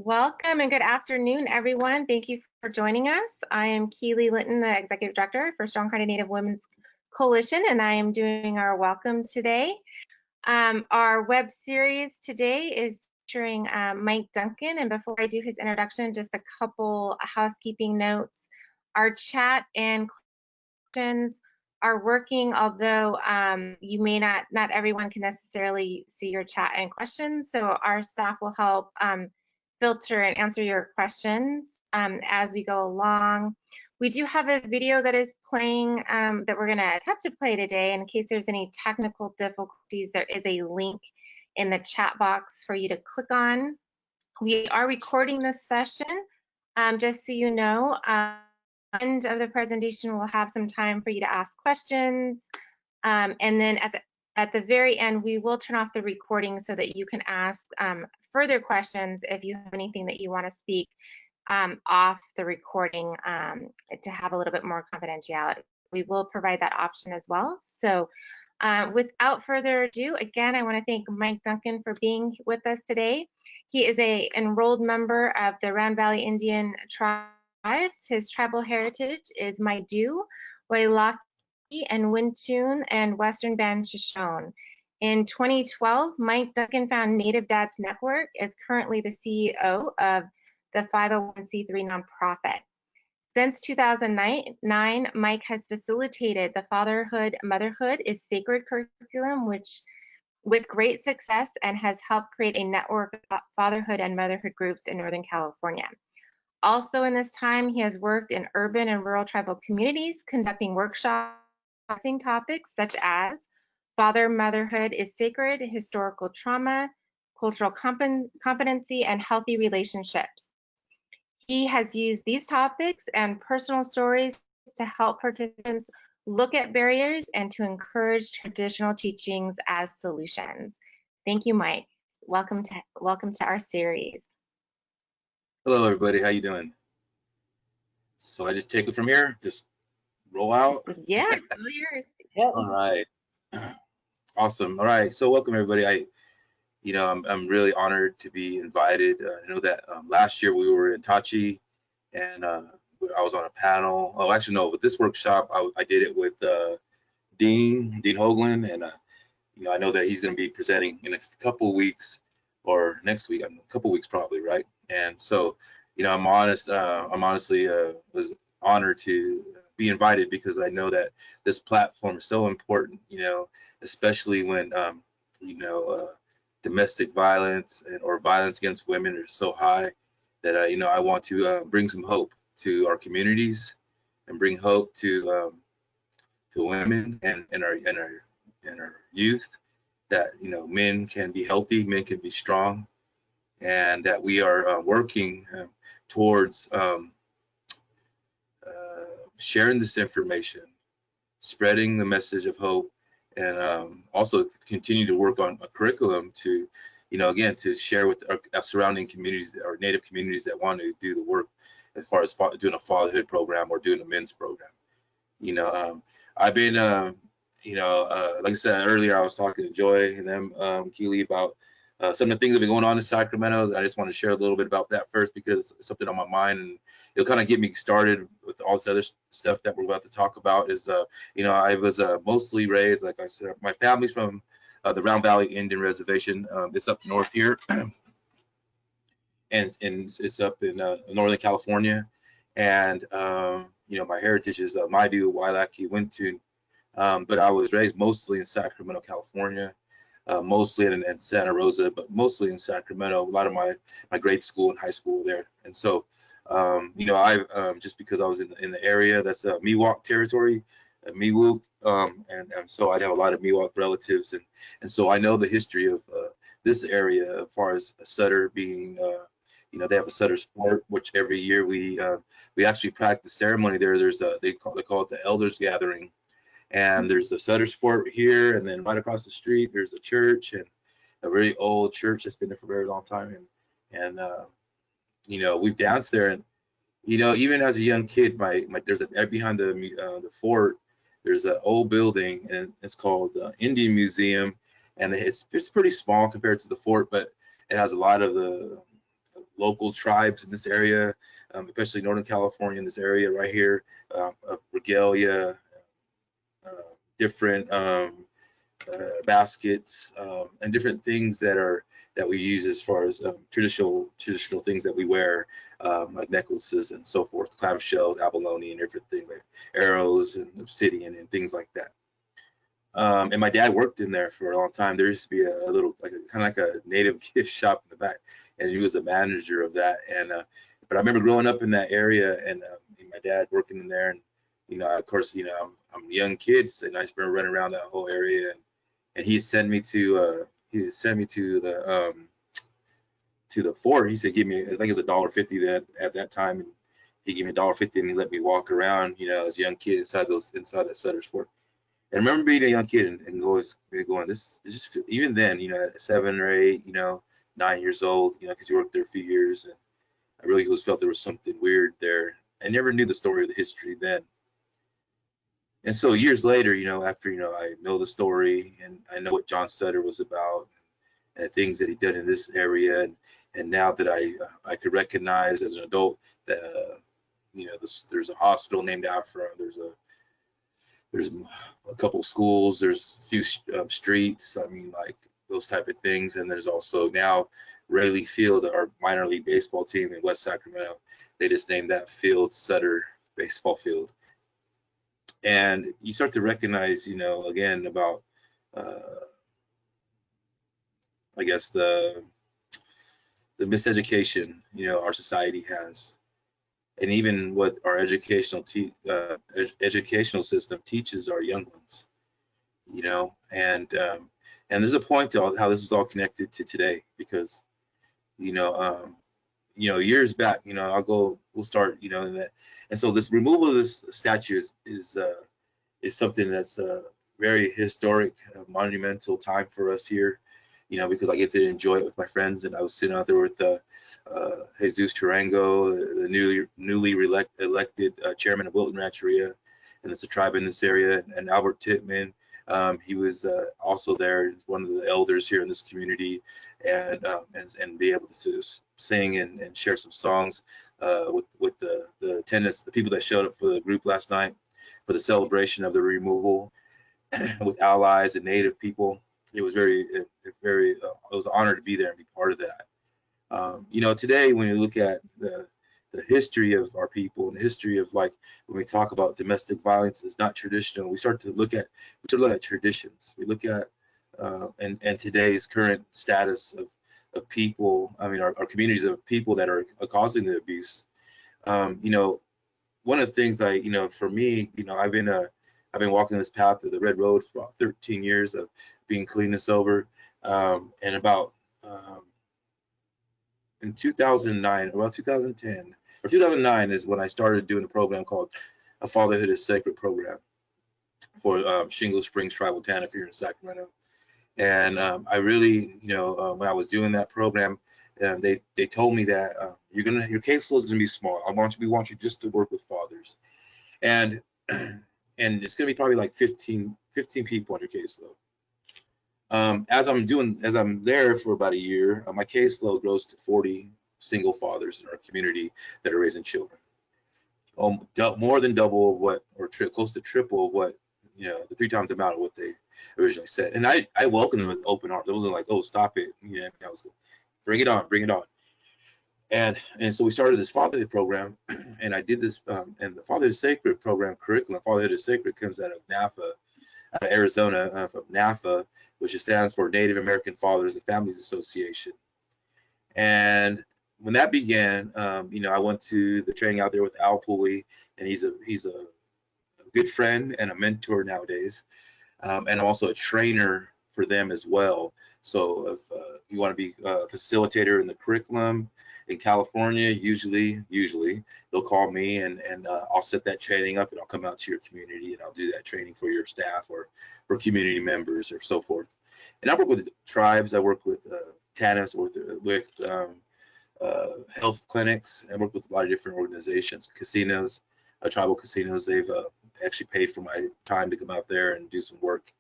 Welcome and good afternoon, everyone. Thank you for joining us. I am Keely Linton, the Executive Director for Strong-Hearted Native Women's Coalition, and I am doing our welcome today. Our web series today is featuring Mike Duncan, and before I do his introduction, just a couple housekeeping notes. Our chat and questions are working, although you may not everyone can necessarily see your chat and questions, so our staff will help filter and answer your questions as we go along. We do have a video that is playing that we're going to attempt to play today. In case there's any technical difficulties, there is a link in the chat box for you to click on. We are recording this session, just so you know. At the end of the presentation, we'll have some time for you to ask questions. And then at the very end, we will turn off the recording so that you can ask further questions if you have anything that you want to speak off the recording to have a little bit more confidentiality. We will provide that option as well. So without further ado, again, I want to thank Mike Duncan for being with us today. He is an enrolled member of the Round Valley Indian tribes. His tribal heritage is Maidu, Wailaki, and Wintun and Western Band Shoshone. In 2012, Mike Duncan found Native Dads Network, is currently the CEO of the 501c3 nonprofit. Since 2009, Mike has facilitated the Fatherhood, Motherhood is Sacred curriculum, which with great success, and has helped create a network of fatherhood and motherhood groups in Northern California. Also in this time, he has worked in urban and rural tribal communities, conducting workshops on topics such as motherhood is sacred, historical trauma, cultural competency, and healthy relationships. He has used these topics and personal stories to help participants look at barriers and to encourage traditional teachings as solutions. Thank you, Mike. Welcome to our series. Hello, everybody. How you doing? So I just take it from here, just roll out. Yeah, it's all yours. Yep. All right. Awesome. All right. So welcome, everybody. I'm really honored to be invited. I know that last year we were in Tachi, and I was on a panel. Oh, actually, no. With this workshop, I did it with Dean Hoagland, and I know that he's going to be presenting in a couple weeks or next week. A couple weeks probably, right? And so, I'm honestly was honored to be invited because I know that this platform is so important, especially when, domestic violence or violence against women are so high that, I want to bring some hope to our communities and bring hope to women and our youth that, men can be healthy, men can be strong, and that we are working towards sharing this information, spreading the message of hope, and also continue to work on a curriculum to, again, to share with our surrounding communities, our Native communities that want to do the work as far as doing a fatherhood program or doing a men's program. I've been, like I said earlier, I was talking to Joy and them, Keely, about some of the things that have been going on in Sacramento. I just want to share a little bit about that first because it's something on my mind, and it'll kind of get me started with all this other stuff that we're about to talk about. Is I was mostly raised, like I said, my family's from the Round Valley Indian Reservation. It's up north here, and it's up in Northern California. And my heritage is Maidu, Wailaki, Wintun, but I was raised mostly in Sacramento, California. Mostly in Santa Rosa, but mostly in Sacramento. A lot of my grade school and high school there. And so, I just because I was in the area, that's Miwok territory, Miwok, and so I have a lot of Miwok relatives, and so I know the history of this area as far as Sutter being, they have a Sutter sport, which every year we actually practice ceremony there. There's they call it the Elders Gathering. And there's the Sutter Fort here, and then right across the street there's a church, and a very old church that's been there for a very long time. And we've danced there, and even as a young kid, there's behind the fort there's an old building, and it's called the Indian Museum, and it's pretty small compared to the fort, but it has a lot of local tribes in this area, especially Northern California in this area right here, of regalia, uh, different baskets, and different things that we use as far as traditional things that we wear, like necklaces and so forth, clamshells, abalone, and different things like arrows and obsidian and things like that. And my dad worked in there for a long time. There used to be a little, like kind of like a native gift shop in the back, and he was a manager of that. And but I remember growing up in that area, and my dad working in there, and of course, I'm a young kid, and I remember running around that whole area, and he sent me to the fort. He said, give me, I think it was $1.50 then at that time, and he gave me $1.50 and he let me walk around, as a young kid inside that Sutter's Fort. And I remember being a young kid and going, this is just, even then, at 7 or 8, 9 years old, because he worked there a few years, and I really always felt there was something weird there. I never knew the story of the history then. And so years later, after, I know the story and I know what John Sutter was about and the things that he did in this area. And now that I could recognize as an adult that, there's a hospital named after him. There's a couple schools, there's a few streets, I mean, like those type of things. And there's also now Rayleigh Field, our minor league baseball team in West Sacramento. They just named that field Sutter Baseball Field. And you start to recognize, again, about, I guess, the miseducation, our society has, and even what our educational system teaches our young ones, and there's a point to how this is all connected to today, because, years back, we'll start, and so this removal of this statue is something that's a very historic, monumental time for us here, because I get to enjoy it with my friends. And I was sitting out there with Jesus Tarango, the newly elected chairman of Wilton Rancheria, and it's a tribe in this area, and Albert Tittman. He was also there, one of the elders here in this community, and be able to sing and share some songs with the attendants, the people that showed up for the group last night for the celebration of the removal with allies and native people. It was it was an honor to be there and be part of that. Today, when you look at the history of our people and the history of, like, when we talk about domestic violence is not traditional, we start to look at traditions. We look at and today's current status of people. I mean, our communities of people that are causing the abuse. One of the things for me, I've been walking this path of the Red Road for about 13 years of being clean and sober, and about in 2009, well, 2010 or 2009 is when I started doing a program called a Fatherhood is Sacred program for Shingle Springs Tribal TANF here in Sacramento. And I really, when I was doing that program, they told me that your caseload is gonna be small. We want you just to work with fathers, and it's gonna be probably like 15 people on your caseload. As I'm there for about a year, my caseload grows to 40 single fathers in our community that are raising children. More than double of what, or close to triple of what, the 3 times amount of what they originally said. And I welcomed them with open arms. It wasn't like, oh, stop it. I was, bring it on. And so we started this fatherhood program, and I did this, and the Fatherhood is Sacred program curriculum. Fatherhood is Sacred comes out of NAFA, out of Arizona, from NAFA, which stands for Native American Fathers and Families Association. And when that began, I went to the training out there with Al Pooley, and he's a good friend and a mentor nowadays, and I'm also a trainer for them as well. So if you want to be a facilitator in the curriculum in California, usually they'll call me, and I'll set that training up, and I'll come out to your community and I'll do that training for your staff or for community members or so forth. And I work with tribes, I work with TANFs, with health clinics, and work with a lot of different organizations, casinos, tribal casinos. They've actually paid for my time to come out there and do some work.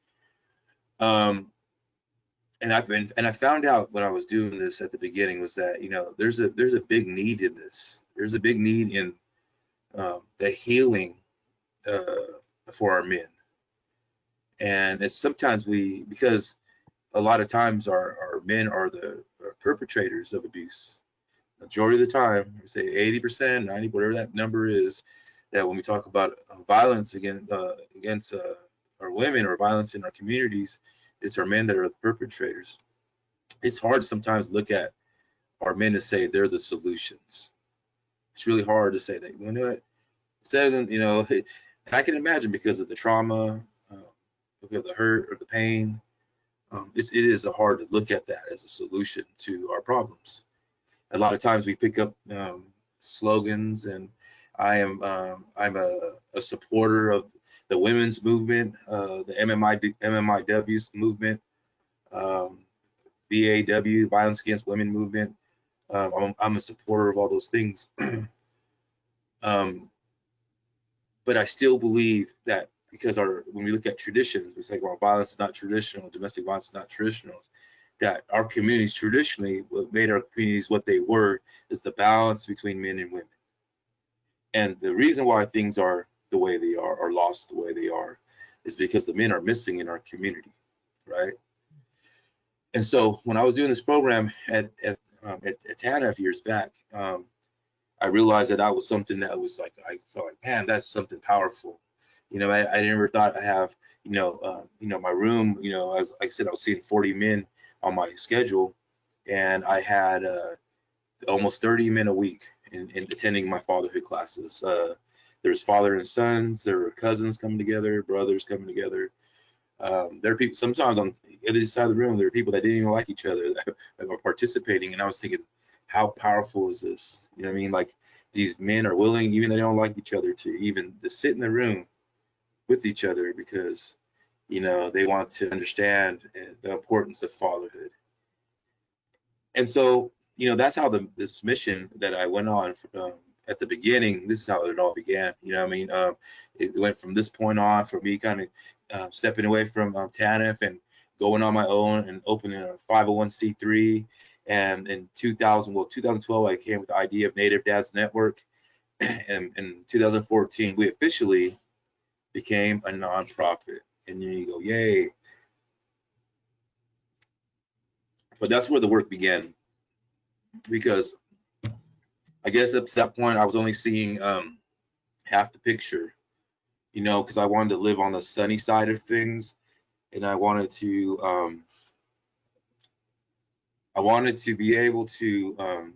and I found out when I was doing this at the beginning was that, you know, there's a big need in this. There's a big need in the healing uh, for our men. And it's sometimes because a lot of times our men are the perpetrators of abuse. Majority of the time, we say 80%, 90, whatever that number is, that when we talk about violence against our women or violence in our communities, it's our men that are the perpetrators. It's hard sometimes to look at our men and say they're the solutions. It's really hard to say that. You know what? Instead of them, you know, and I can imagine because of the trauma, because of the hurt or the pain, it is hard to look at that as a solution to our problems. A lot of times we pick up slogans, and I'm a supporter of the women's movement, the MMIW movement, VAW, Violence Against Women movement. I'm a supporter of all those things. um, but I still believe that because when we look at traditions, we say, well, violence is not traditional, domestic violence is not traditional, that our communities traditionally, what made our communities what they were is the balance between men and women. And the reason why things are the way they are or lost the way they are is because the men are missing in our community, right? And so when I was doing this program at TANF years back, I realized that was something that was like, I felt like, man, that's something powerful. You know, I never thought I have, my room, as like I said, I was seeing 40 men on my schedule, and I had almost 30 men a week in attending my fatherhood classes. There's father and sons, there were cousins coming together, brothers coming together. There are people sometimes on the other side of the room, there are people that didn't even like each other that were participating. And I was thinking, how powerful is this? You know what I mean? Like, these men are willing, even they don't like each other, to sit in the room with each other because, they want to understand the importance of fatherhood. And so, that's how this mission that I went on at the beginning, this is how it all began. You know what I mean? It went from this point on for me kind of stepping away from TANF and going on my own and opening a 501c3. And in 2012, I came with the idea of Native Dads Network. And in 2014, we officially became a nonprofit. And then you go, yay. But that's where the work began, because I guess up to that point, I was only seeing half the picture, because I wanted to live on the sunny side of things, and I wanted to be able to.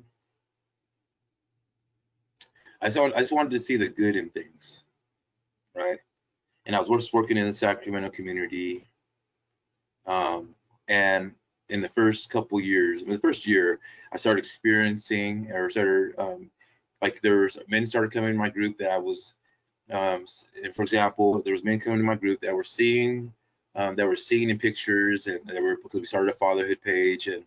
I just wanted to see the good in things, right? And I was just working in the Sacramento community, and in the first couple years, in the first year, I started experiencing, or started like there's men started coming in my group that I was. For example, there was men coming to my group that were seeing in pictures, and they were, because we started a fatherhood page, and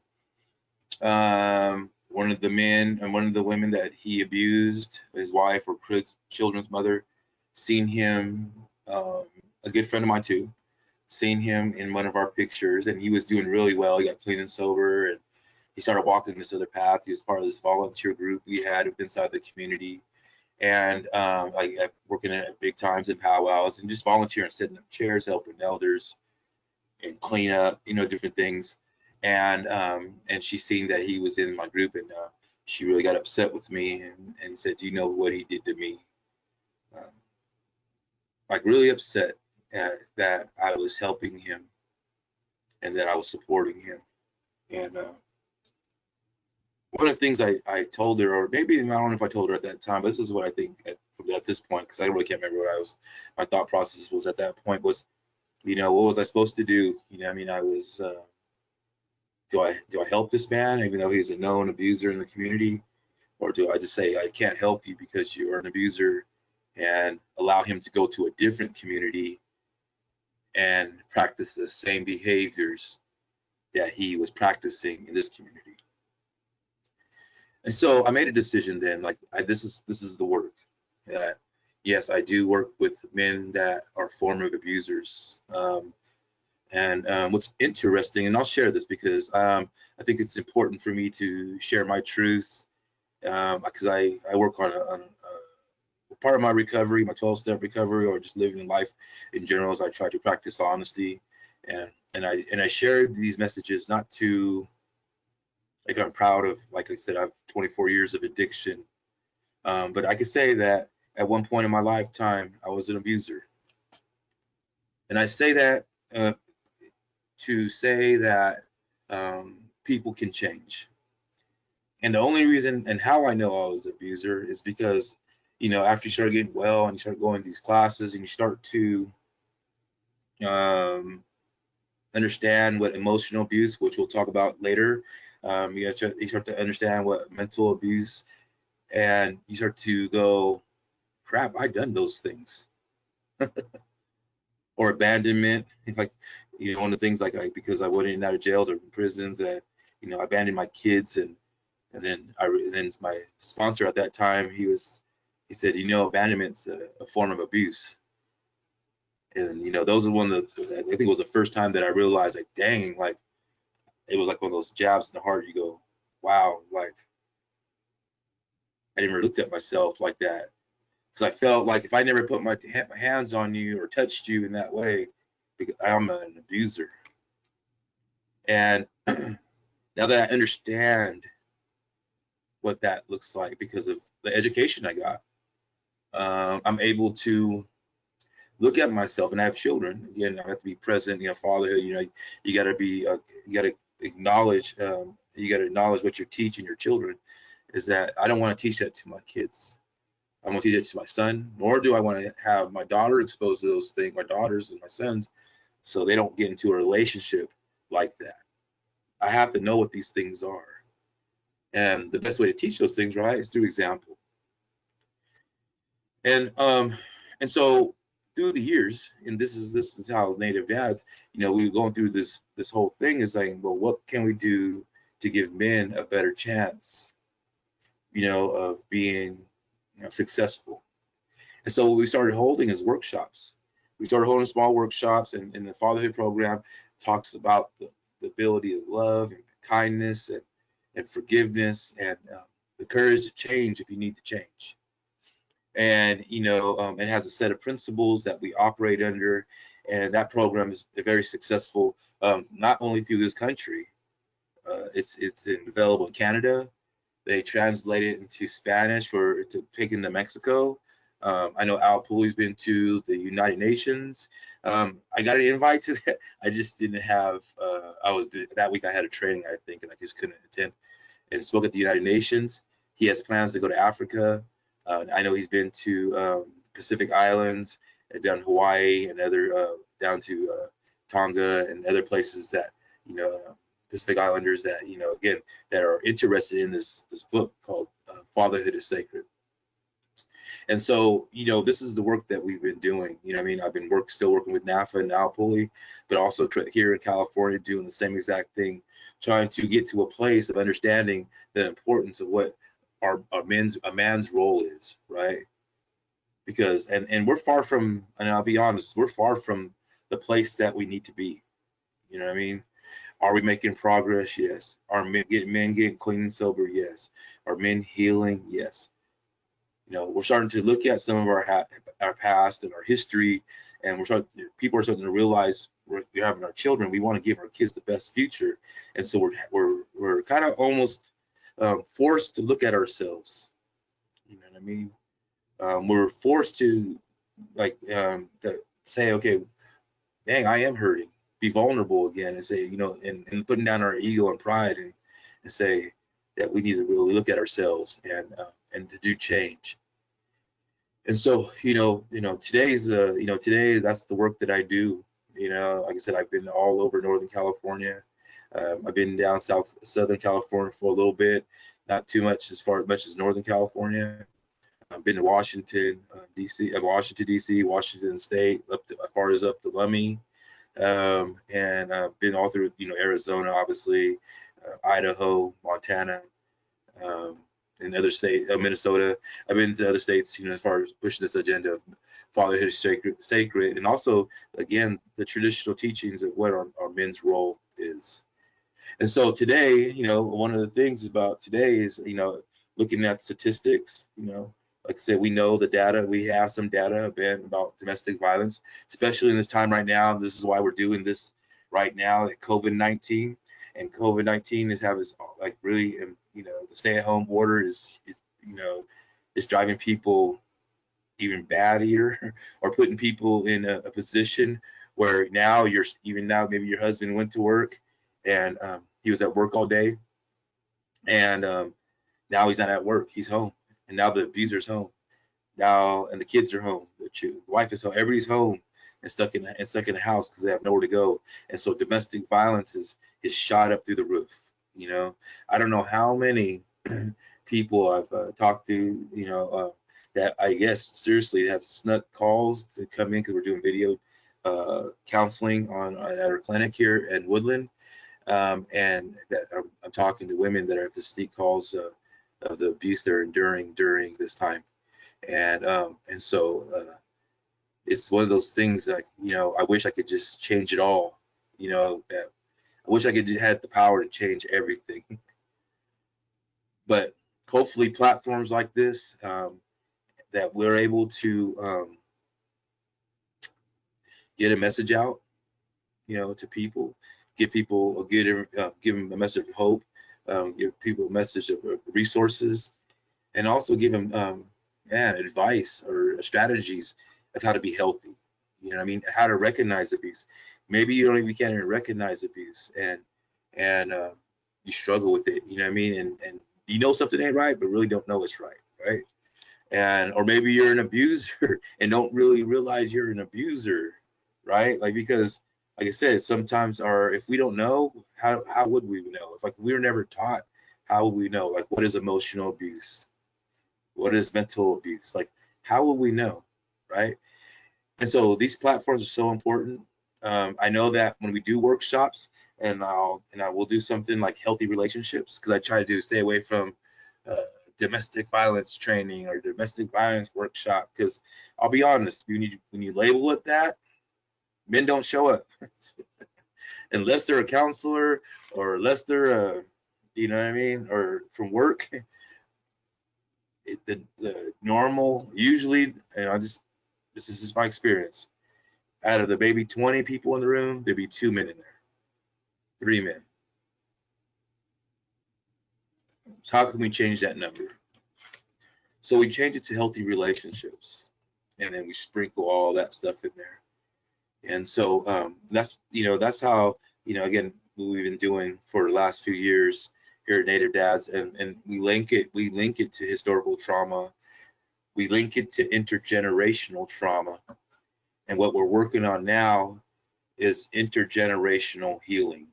one of the men and one of the women that he abused, his wife or his children's mother, seen him, a good friend of mine too, seen him in one of our pictures, and he was doing really well. He got clean and sober, and he started walking this other path. He was part of this volunteer group we had inside the community. And like working at big times and powwows and just volunteering, setting up chairs, helping elders and clean up, different things. And she seen that he was in my group, and she really got upset with me and said, "Do you know what he did to me?" Like, really upset that I was helping him and that I was supporting him. And one of the things I told her, or maybe I don't know if I told her at that time, but this is what I think at this point, because I really can't remember my thought process was at that point was, what was I supposed to do? I mean, I was, do I help this man even though he's a known abuser in the community, or do I just say I can't help you because you are an abuser, and allow him to go to a different community and practice the same behaviors that he was practicing in this community? And so I made a decision then, like, this is the work. That, yes, I do work with men that are former abusers. And what's interesting, and I'll share this because I think it's important for me to share my truths, because I work on part of my recovery, my 12-step recovery, or just living life in general, is I try to practice honesty, and I share these messages not to, like, I'm proud of, like I said, I have 24 years of addiction, but I could say that at one point in my lifetime I was an abuser, and I say that uh, to say that people can change. And the only reason and how I know I was an abuser is because, after you start getting well and you start going to these classes and you start to um, understand what emotional abuse, which we'll talk about later, you start to understand what mental abuse, and you start to go, crap, I done those things. Or abandonment, like, one of the things, like, because I went in and out of jails or prisons, and I abandoned my kids, and then my sponsor at that time, he said, abandonment's a form of abuse. And those are one of the, I think it was the first time that I realized, like, dang, like, it was like one of those jabs in the heart. You go, wow, like, I never looked at myself like that, because I felt like if I never put my hands on you or touched you in that way, I'm an abuser. And now that I understand what that looks like because of the education I got, I'm able to look at myself, and I have children. Again, I have to be present. Fatherhood. You got to be. You got to acknowledge. You got to acknowledge what you're teaching your children. Is that I don't want to teach that to my kids. I want to teach it to my son. Nor do I want to have my daughter exposed to those things. My daughters and my sons, so they don't get into a relationship like that. I have to know what these things are, and the best way to teach those things, right, is through example. And so through the years, and this is how Native Dads, we were going through this whole thing, is like, well, what can we do to give men a better chance, of being, successful? And so what we started holding is workshops. We started holding small workshops, and the fatherhood program talks about the ability of love and kindness and forgiveness, and the courage to change if you need to change. And it has a set of principles that we operate under, and that program is very successful, not only through this country. It's available in Canada. They translate it into Spanish to pick into Mexico. I know Al Puli's been to the United Nations. I got an invite to that. I just didn't have. I was that week. I had a training, I think, and I just couldn't attend. And spoke at the United Nations. He has plans to go to Africa. I know he's been to Pacific Islands, and down Hawaii, and down to Tonga and other places that Pacific Islanders that again, that are interested in this book called Fatherhood is Sacred. And so this is the work that we've been doing. I mean, I've been still working with NAFA and Al Pulley, but also here in California doing the same exact thing, trying to get to a place of understanding the importance of what a man's role is, right? Because and we're far from, and I'll be honest, we're far from the place that we need to be. You know what I mean? Are we making progress? Yes. Are men getting clean and sober? Yes. Are men healing? Yes. We're starting to look at some of our past and our history, and people are starting to realize we're having our children. We want to give our kids the best future, and so we're kind of almost forced to look at ourselves. You know what I mean? We're forced to say, okay, dang, I am hurting. Be vulnerable again, and say, and putting down our ego and pride, and say that we need to really look at ourselves and to do change. And so, today that's the work that I do. Like I said, I've been all over Northern California. I've been down Southern California for a little bit, not too much much as Northern California. I've been to Washington, D.C., Washington State, as far as up to Lummi, and I've been all through, Arizona, obviously, Idaho, Montana, in other states, Minnesota. I've been to other states, as far as pushing this agenda of fatherhood is sacred, and also, again, the traditional teachings of what our men's role is. And so today, one of the things about today is, looking at statistics, like I said, we know the data, we have some data about domestic violence, especially in this time right now. This is why we're doing this right now, COVID-19. And COVID-19 is having, like, really, the stay-at-home order is driving people even badder, or putting people in a position where now maybe your husband went to work and he was at work all day, and now he's not at work, he's home, and now the abuser's home now, and the kids are home, the wife is home, everybody's home and stuck in the house because they have nowhere to go. And so domestic violence is shot up through the roof. I don't know how many people I've talked to, that I guess seriously have snuck calls to come in because we're doing video counseling at our clinic here in Woodland, and that I'm talking to women that have to sneak calls of the abuse they're enduring during this time. And so it's one of those things that, I wish I could just change it all. I wish I could had the power to change everything. But hopefully platforms like this, that we're able to get a message out, to people, give people give them a message of hope, give people a message of resources, and also give them advice or strategies of how to be healthy. I mean, how to recognize abuse. Maybe you can't even recognize abuse, and you struggle with it. You know what I mean? And something ain't right, but really don't know it's right, right? Or maybe you're an abuser and don't really realize you're an abuser, right? Like, because, like I said, sometimes if we don't know, how would we know? If, like, we were never taught, how would we know? Like, what is emotional abuse? What is mental abuse? Like, how will we know, right? And so these platforms are so important. I know that when we do workshops, and I will do something like healthy relationships, because I try to stay away from domestic violence training or domestic violence workshop, because I'll be honest, when you label it that, men don't show up unless they're a counselor, or unless they're you know what I mean, or from work. The normal, usually, and this is just my experience, out of the maybe 20 people in the room, there'd be 2 men in there, 3 men. So how can we change that number? So we change it to healthy relationships, and then we sprinkle all that stuff in there. And so that's how, again, what we've been doing for the last few years here at Native Dads, and we link it to historical trauma, we link it to intergenerational trauma, and what we're working on now is intergenerational healing.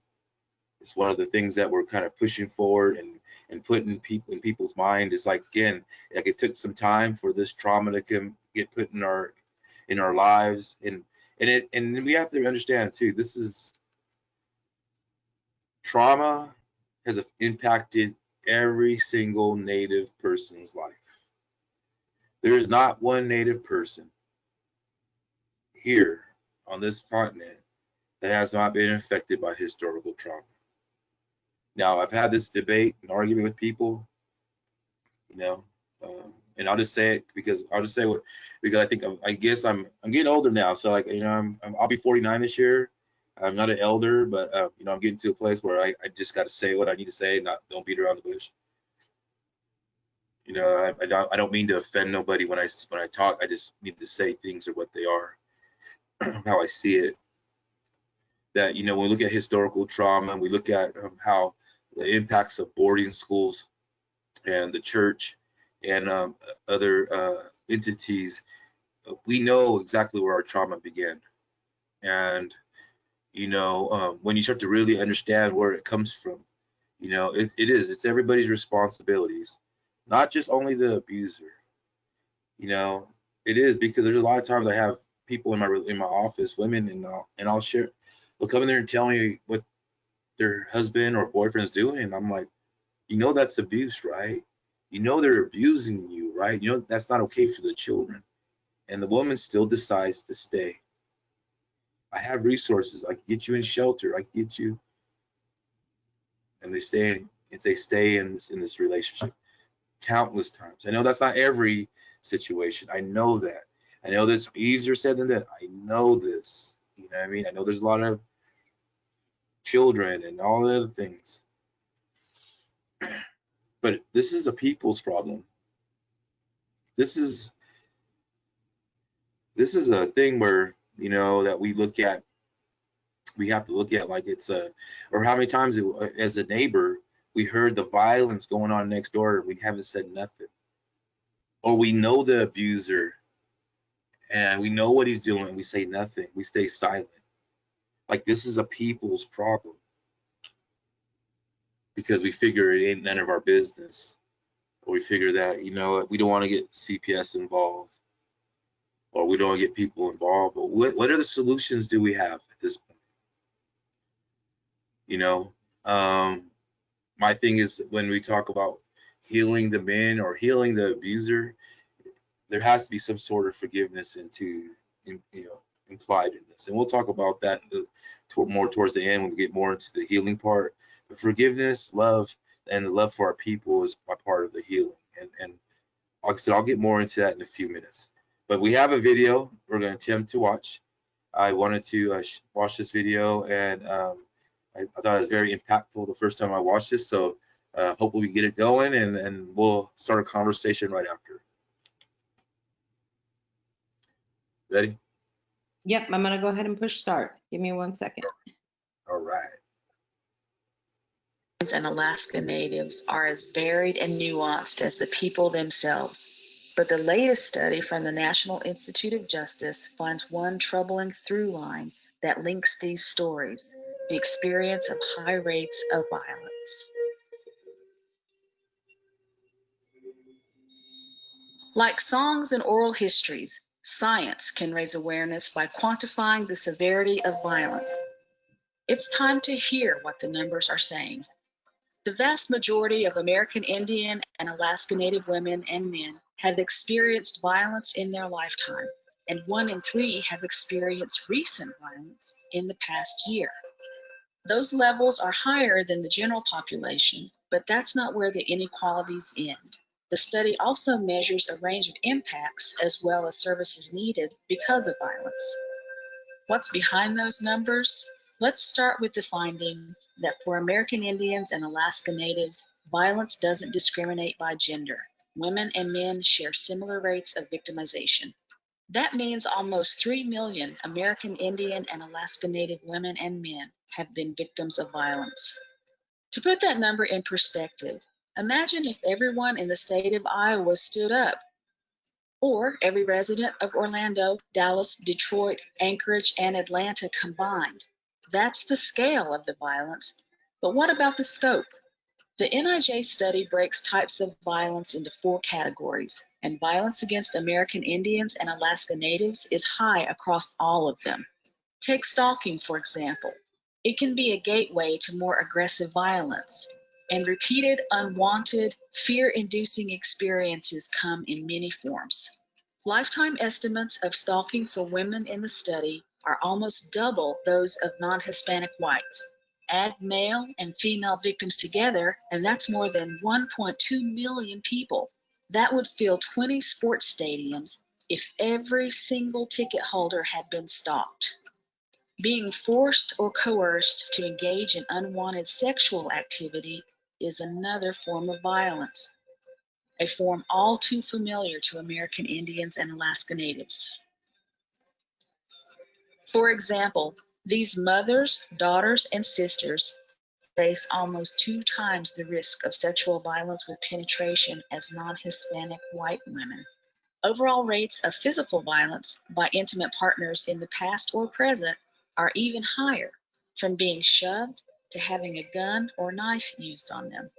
It's one of the things that we're kind of pushing forward and putting people in people's mind. It's like, again, like, it took some time for this trauma to get put in our lives, and we have to understand too, this is trauma has impacted every single Native person's life. There is not one Native person here on this continent that has not been affected by historical trauma. Now, I've had this debate and argument with people, and I'll just say it because I think I guess I'm getting older now. So, like, I'll be 49 this year. I'm not an elder, but I'm getting to a place where I just got to say what I need to say, don't beat around the bush. I don't mean to offend nobody when I talk. I just need to say things are what they are, how I see it. That, when we look at historical trauma, and we look at how the impacts of boarding schools and the church and other entities, we know exactly where our trauma began. And when you start to really understand where it comes from, it's everybody's responsibilities, not just only the abuser. It is, because there's a lot of times I have people in my office, women, and I'll share, they'll come in there and tell me what their husband or boyfriend's doing, and I'm like, that's abuse, right? You know they're abusing you, right? You know that's not okay for the children. And the woman still decides to stay. I have resources. I can get you in shelter. I can get you, and they stay in this relationship countless times. I know that's not every situation. I know that. I know this easier said than done. I know this. You know what I mean? I know there's a lot of children and all the other things. But this is a people's problem. This is a thing where, you know, that we have to look at like it's a, or how many times as a neighbor we heard the violence going on next door and we haven't said nothing, or we know the abuser and we know what he's doing and we say nothing, we stay silent. Like this is a people's problem because we figure it ain't none of our business, or we figure that, you know, we don't want to get CPS involved, or we don't want to get people involved. But what are the solutions do we have at this point? You know, my thing is when we talk about healing the men or healing the abuser, there has to be some sort of forgiveness implied in this, and we'll talk about that more towards the end when we get more into the healing part. But forgiveness, love, and the love for our people is a part of the healing. And like I said, I'll get more into that in a few minutes. But we have a video we're going to attempt to watch. I wanted to watch this video, and I thought it was very impactful the first time I watched this. So hopefully we get it going, and we'll start a conversation right after. Ready? Yep, I'm gonna go ahead and push start. Give me 1 second. All right. And Alaska Natives are as varied and nuanced as the people themselves. But the latest study from the National Institute of Justice finds one troubling through line that links these stories: the experience of high rates of violence. Like songs and oral histories, science can raise awareness by quantifying the severity of violence. It's time to hear what the numbers are saying. The vast majority of American Indian and Alaska Native women and men have experienced violence in their lifetime, and 1 in 3 have experienced recent violence in the past year. Those levels are higher than the general population, but that's not where the inequalities end. The study also measures a range of impacts as well as services needed because of violence. What's behind those numbers? Let's start with the finding that for American Indians and Alaska Natives, violence doesn't discriminate by gender. Women and men share similar rates of victimization. That means almost 3 million American Indian and Alaska Native women and men have been victims of violence. To put that number in perspective, imagine if everyone in the state of Iowa stood up, or every resident of Orlando, Dallas, Detroit, Anchorage, and Atlanta combined. That's the scale of the violence. But what about the scope? The NIJ study breaks types of violence into 4 categories, and violence against American Indians and Alaska Natives is high across all of them. Take stalking, for example. It can be a gateway to more aggressive violence, and repeated, unwanted, fear-inducing experiences come in many forms. Lifetime estimates of stalking for women in the study are almost double those of non-Hispanic whites. Add male and female victims together, and that's more than 1.2 million people. That would fill 20 sports stadiums if every single ticket holder had been stalked. Being forced or coerced to engage in unwanted sexual activity is another form of violence, a form all too familiar to American Indians and Alaska Natives. For example, these mothers, daughters, and sisters face almost 2 times the risk of sexual violence with penetration as non-Hispanic white women. Overall rates of physical violence by intimate partners in the past or present are even higher, from being shoved to having a gun or knife used on them.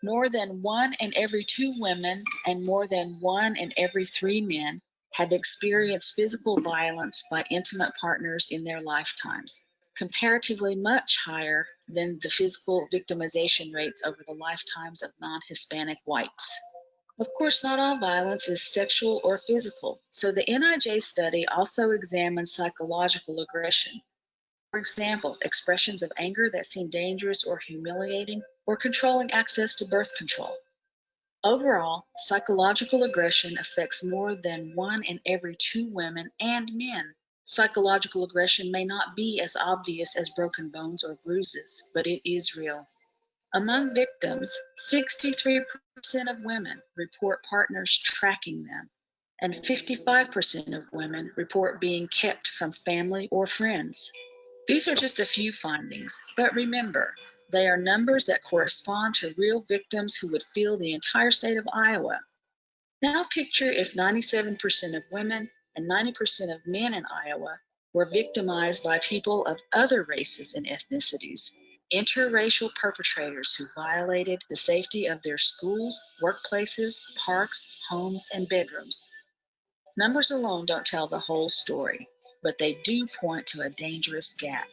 More than 1 in every 2 women and more than 1 in every 3 men have experienced physical violence by intimate partners in their lifetimes, comparatively much higher than the physical victimization rates over the lifetimes of non-Hispanic whites. Of course, not all violence is sexual or physical, so the NIJ study also examines psychological aggression. For example, expressions of anger that seem dangerous or humiliating, or controlling access to birth control. Overall, psychological aggression affects more than 1 in every 2 women and men. Psychological aggression may not be as obvious as broken bones or bruises, but it is real. Among victims, 63% of women report partners tracking them, and 55% of women report being kept from family or friends. These are just a few findings, but remember, they are numbers that correspond to real victims who would fill the entire state of Iowa. Now picture if 97% of women and 90% of men in Iowa were victimized by people of other races and ethnicities, interracial perpetrators who violated the safety of their schools, workplaces, parks, homes, and bedrooms. Numbers alone don't tell the whole story, but they do point to a dangerous gap.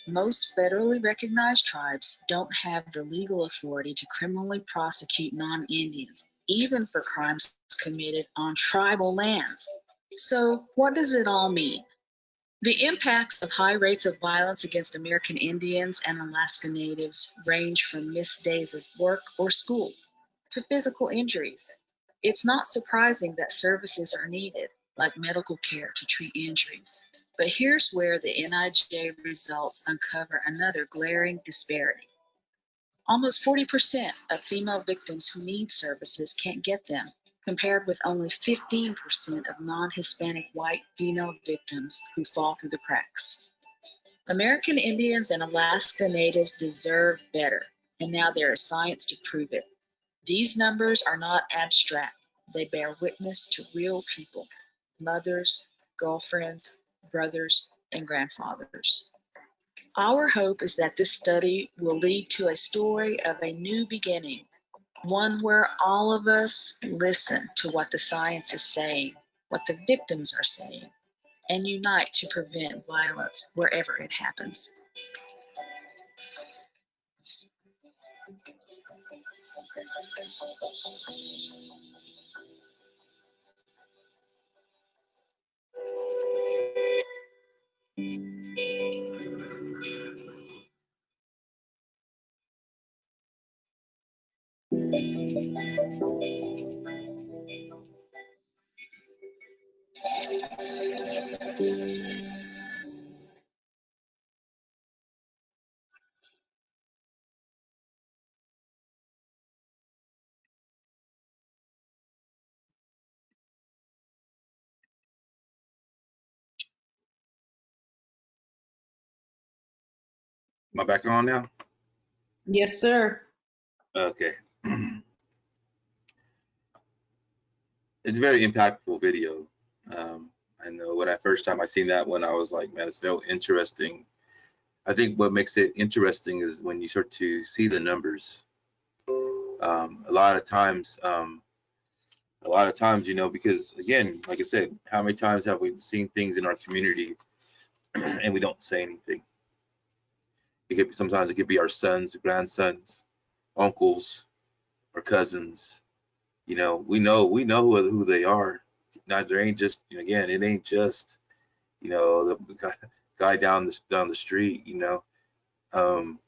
Most federally recognized tribes don't have the legal authority to criminally prosecute non-Indians, even for crimes committed on tribal lands. So, what does it all mean? The impacts of high rates of violence against American Indians and Alaska Natives range from missed days of work or school to physical injuries. It's not surprising that services are needed, like medical care to treat injuries. But here's where the NIJ results uncover another glaring disparity. Almost 40% of female victims who need services can't get them, compared with only 15% of non-Hispanic white female victims who fall through the cracks. American Indians and Alaska Natives deserve better, and now there is science to prove it. These numbers are not abstract. They bear witness to real people, mothers, girlfriends, brothers, and grandfathers. Our hope is that this study will lead to a story of a new beginning, one where all of us listen to what the science is saying, what the victims are saying, and unite to prevent violence wherever it happens. Am I back on now? Yes, sir. Okay. It's a very impactful video. I know when I first time I seen that one, I was like, man, it's very interesting. I think what makes it interesting is when you start to see the numbers. A lot of times, you know, because again, like I said, how many times have we seen things in our community and we don't say anything? It could be, sometimes it could be our sons, grandsons, uncles, or cousins. You know, we know who they are. Not there ain't just, you know, again, it ain't just, you know, the guy down the street, you know, or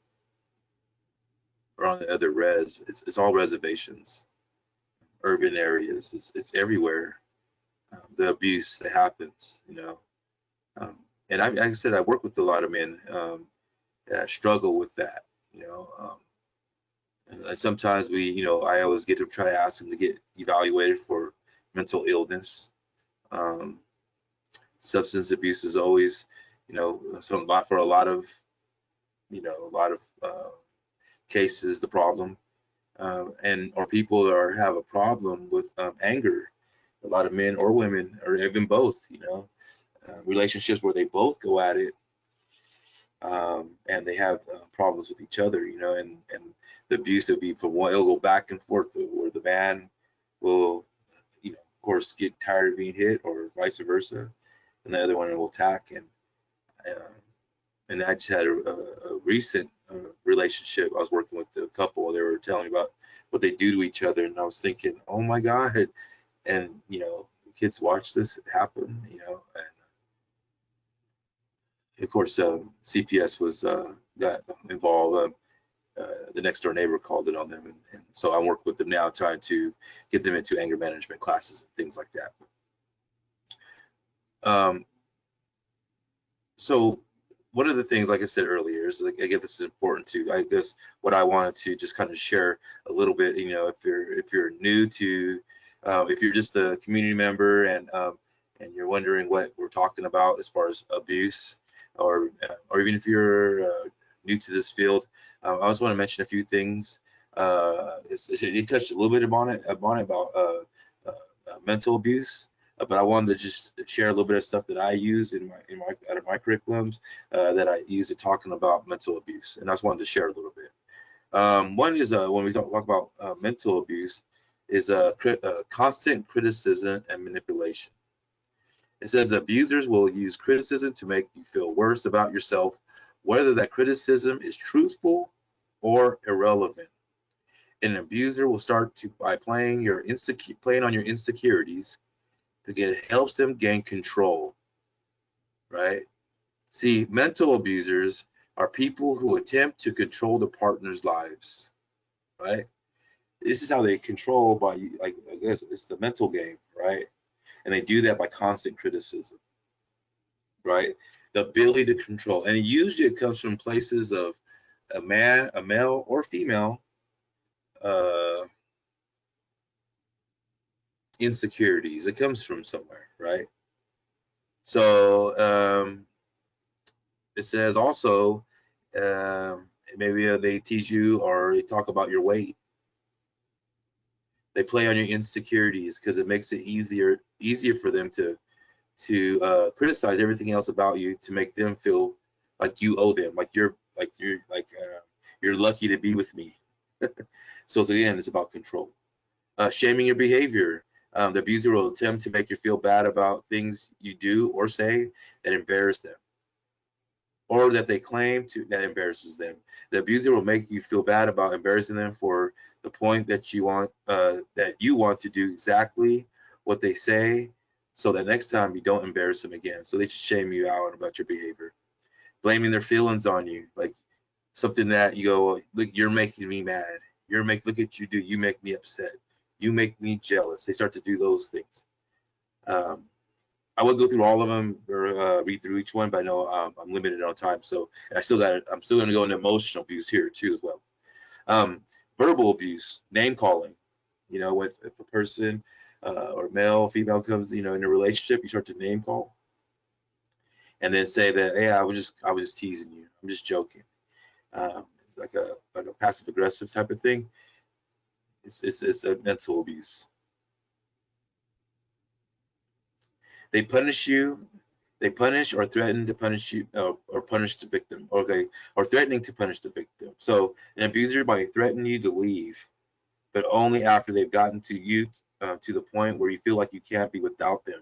on the other res. It's all reservations, urban areas. It's everywhere. The abuse that happens, you know. And like I said, I work with a lot of men that struggle with that, you know. And sometimes we, you know, I always get to try to ask them to get evaluated for mental illness. Um, Substance abuse is always, you know, for a lot of, you know, cases the problem, and or people that have a problem with anger. A lot of men or women, or even both, you know, relationships where they both go at it, and they have problems with each other, you know, and the abuse will be from one, it'll go back and forth, where the man will, you know, of course, get tired of being hit, or vice versa, and the other one will attack. Uh, and I just had a recent relationship. I was working with a couple. They were telling me about what they do to each other. And I was thinking, oh my God. And, you know, kids watch this happen, you know, and of course, CPS was got involved. The next door neighbor called it on them, and so I work with them now, trying to get them into anger management classes and things like that. So one of the things, like I said earlier, is like, again, this is important too. I guess what I wanted to just kind of share a little bit, you know, if you're new to, if you're just a community member and you're wondering what we're talking about as far as abuse, or even if you're new to this field, I just want to mention a few things. You touched a little bit about mental abuse. But I wanted to just share a little bit of stuff that I use in my curriculums that I use in talking about mental abuse, and I just wanted to share a little bit. One is when we talk about mental abuse, is constant criticism and manipulation. It says abusers will use criticism to make you feel worse about yourself, whether that criticism is truthful or irrelevant. An abuser will start by playing on your insecurities, because it helps them gain control, right? See, mental abusers are people who attempt to control the partner's lives, right? This is how they control by, like, I guess it's the mental game, right? And they do that by constant criticism, right? The ability to control, and usually it comes from places of a male or female insecurities. It comes from somewhere, right? So it says also, maybe they teach you or they talk about your weight. They play on your insecurities because it makes it easier for them to criticize everything else about you, to make them feel like you owe them, like you're lucky to be with me. So again, it's about control. Shaming your behavior. The abuser will attempt to make you feel bad about things you do or say that embarrass them, or that they claim to that embarrasses them. The abuser will make you feel bad about embarrassing them for the point that you want to do exactly what they say, so that next time you don't embarrass them again. So they just shame you out about your behavior, blaming their feelings on you, like something that you go, look, you're making me mad. Look at you do. You make me upset. You make me jealous. They start to do those things. I will go through all of them or read through each one, but I know I'm limited on time. So I'm still going to go into emotional abuse here too as well. Verbal abuse, name calling. You know, if a person or male, female comes, you know, in a relationship, you start to name call, and then say that, hey, I was just teasing you. I'm just joking. It's like a passive aggressive type of thing. It's a mental abuse. They punish you. They punish or threaten to punish you, or punish the victim. Okay, or threatening to punish the victim. So an abuser might threaten you to leave, but only after they've gotten to you to the point where you feel like you can't be without them.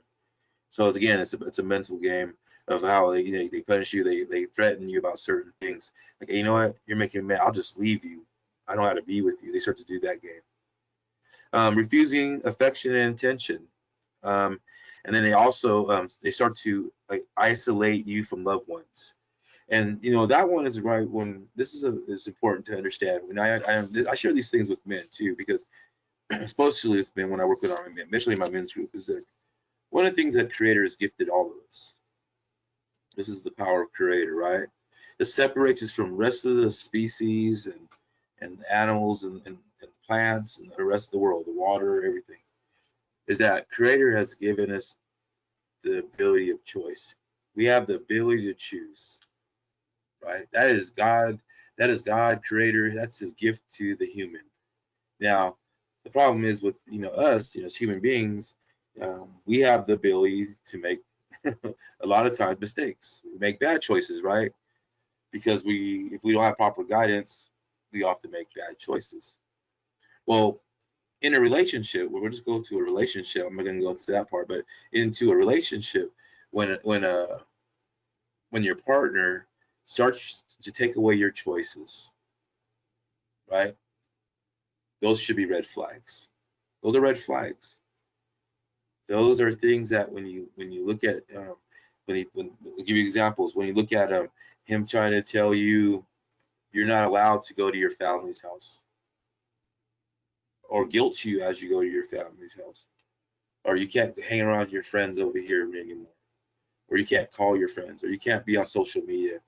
So again, it's a mental game of how they punish you. They threaten you about certain things. Like, hey, you know what, you're making me mad. I'll just leave you. I don't have to be with you. They start to do that game. Refusing affection and attention. And then they also they start to like isolate you from loved ones. And you know that one is right when this is important to understand. When I share these things with men too, because especially with men when I work with our men, especially my men's group, is that one of the things that Creator has gifted all of us. This is the power of Creator, right? That separates us from the rest of the species and animals and plants and the rest of the world, the water, everything. Is that Creator has given us the ability of choice. We have the ability to choose, right? That is God. That is God, Creator. That's His gift to the human. Now, the problem is with us, as human beings, we have the ability to make a lot of times mistakes. We make bad choices, right? Because if we don't have proper guidance, we often make bad choices. Well, in a relationship, we'll just go to a relationship. I'm not going to go into that part, but into a relationship, when your partner starts to take away your choices, right? those should be red flags. Those are red flags. Those are things that when you look at I'll give you examples. When you look at him trying to tell you you're not allowed to go to your family's house, or guilt you as you go to your family's house, or you can't hang around your friends over here anymore, or you can't call your friends, or you can't be on social media.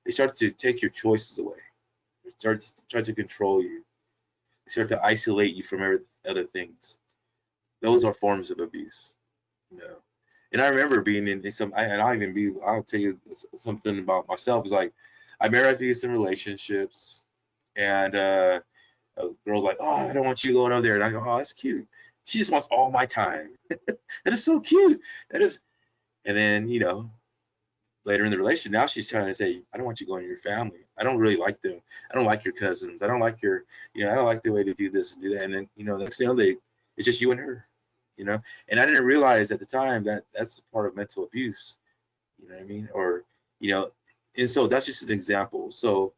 They start to take your choices away. They try to control you. They start to isolate you from other things. Those are forms of abuse, you know. And I remember being in some, and I'll tell you something about myself. It's like I married into some relationships, and a girl's like, "Oh, I don't want you going over there," and I go, "Oh, that's cute. She just wants all my time." That is so cute. That is, and then later in the relation, now she's trying to say, "I don't want you going to your family. I don't really like them. I don't like your cousins. I don't like your, I don't like the way they do this and do that." And then next thing you know, it's just you and her. And I didn't realize at the time that that's part of mental abuse. You know what I mean? Or and so that's just an example. So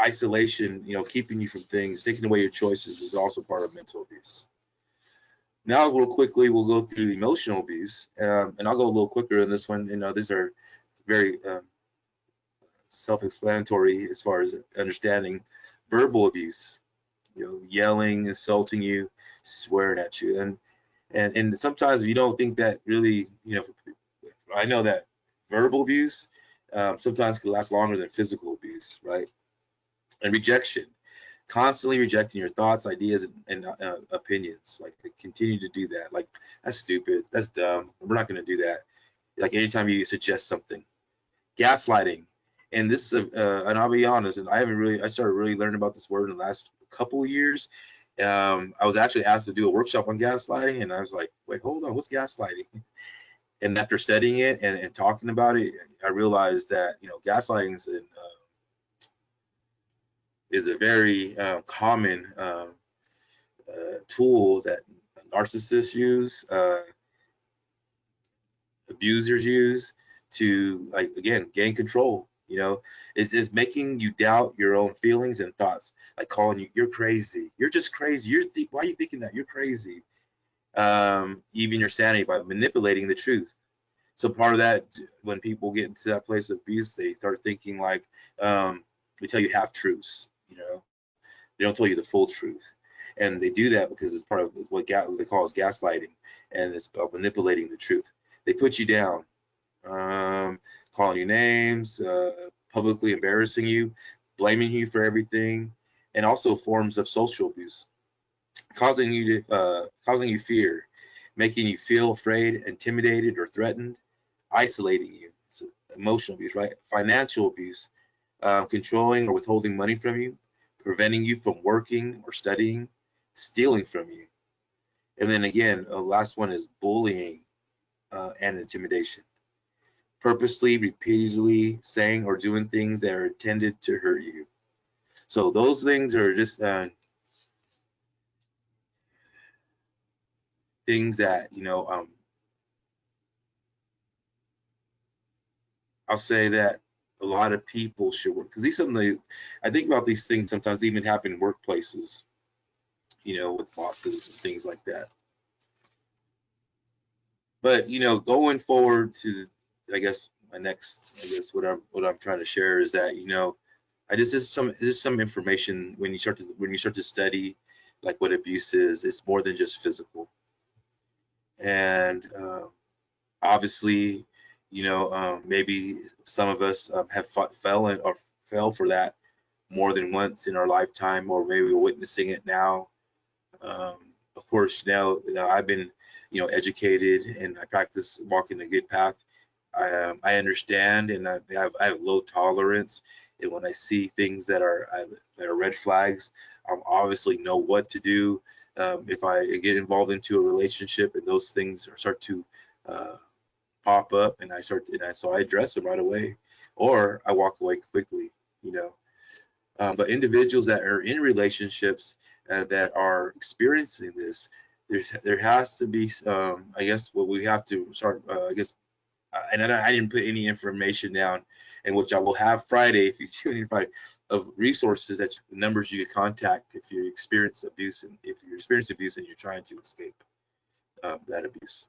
isolation, keeping you from things, taking away your choices is also part of mental abuse. Now, real quickly, we'll go through emotional abuse, and I'll go a little quicker in this one. These are very self-explanatory as far as understanding. Verbal abuse, yelling, insulting you, swearing at you, and sometimes you don't think that really, I know that verbal abuse sometimes can last longer than physical abuse, right? And rejection, constantly rejecting your thoughts, ideas, and opinions. Like, they continue to do that. Like, that's stupid, that's dumb, we're not going to do that. Like, anytime you suggest something. Gaslighting, and this is and I'll be honest, and I started really learning about this word in the last couple of years. I was actually asked to do a workshop on gaslighting, and I was like, wait, hold on, what's gaslighting? And after studying it and talking about it, I realized that gaslighting is a very common tool that narcissists use, abusers use to, like, again, gain control. Is making you doubt your own feelings and thoughts, like calling you, "You're crazy. You're just crazy. Why are you thinking that? You're crazy." Even your sanity, by manipulating the truth. So part of that, when people get into that place of abuse, they start thinking like, they tell you half truths. They don't tell you the full truth, and they do that because it's part of what they call as gaslighting, and it's about manipulating the truth. They put you down, calling you names, publicly embarrassing you, blaming you for everything, and also forms of social abuse, causing you fear, making you feel afraid, intimidated, or threatened, isolating you. It's emotional abuse, right? Financial abuse, controlling or withholding money from you, preventing you from working or studying, stealing from you. And then again, the last one is bullying and intimidation. Purposely, repeatedly saying or doing things that are intended to hurt you. So those things are just things that I'll say that a lot of people should work, because I think about these things sometimes even happen in workplaces, with bosses and things like that. But going forward to, I guess what I'm trying to share is that this is some information. When you start to study like what abuse is, it's more than just physical. And obviously, maybe some of us have fell for that more than once in our lifetime, or maybe we're witnessing it now. Of course, now I've been educated, and I practice walking a good path. I understand, and I have low tolerance, and when I see things that are red flags, I obviously know what to do. If I get involved into a relationship and those things start to pop up, and so I address them right away, or I walk away quickly. But individuals that are in relationships that are experiencing this, there has to be, I guess, what we have to start, and I didn't put any information down, and which I will have Friday if you tune in Friday, of resources that numbers you could contact if you experience abuse, and if you experience abuse and you're trying to escape that abuse.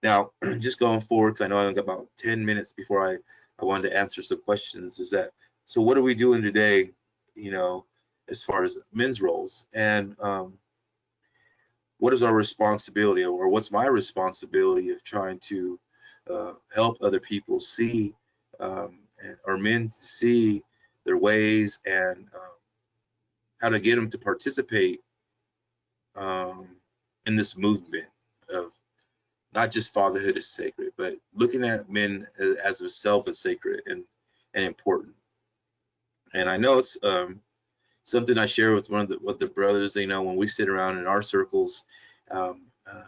Now, just going forward, because I know I've got about 10 minutes before I wanted to answer some questions, is that, so what are we doing today, you know, as far as men's roles, and what is our responsibility, or what's my responsibility of trying to help other people see, or men to see their ways, and how to get them to participate in this movement of not just fatherhood is sacred, but looking at men as themselves as sacred and important. And I know it's something I share with with the brothers. You know, when we sit around in our circles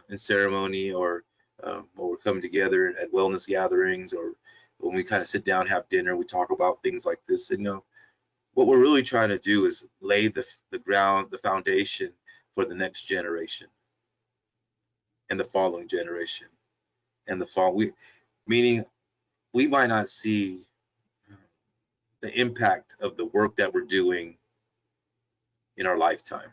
in ceremony, or when we're coming together at wellness gatherings, or when we kind of sit down, have dinner, we talk about things like this. And, you know, what we're really trying to do is lay the ground, the foundation for the next generation and the following generation and the fall. Meaning we might not see the impact of the work that we're doing in our lifetime.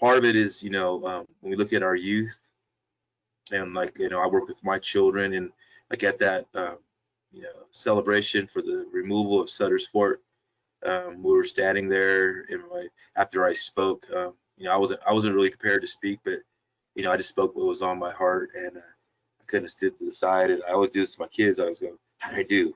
Part of it is, you know, when we look at our youth, and like, you know, I work with my children, and like at that, you know, celebration for the removal of Sutter's Fort, we were standing there, and after I spoke, you know, I wasn't really prepared to speak, but, you know, I just spoke what was on my heart, and I couldn't have stood to the side. And I always do this to my kids. I was going, how did I do?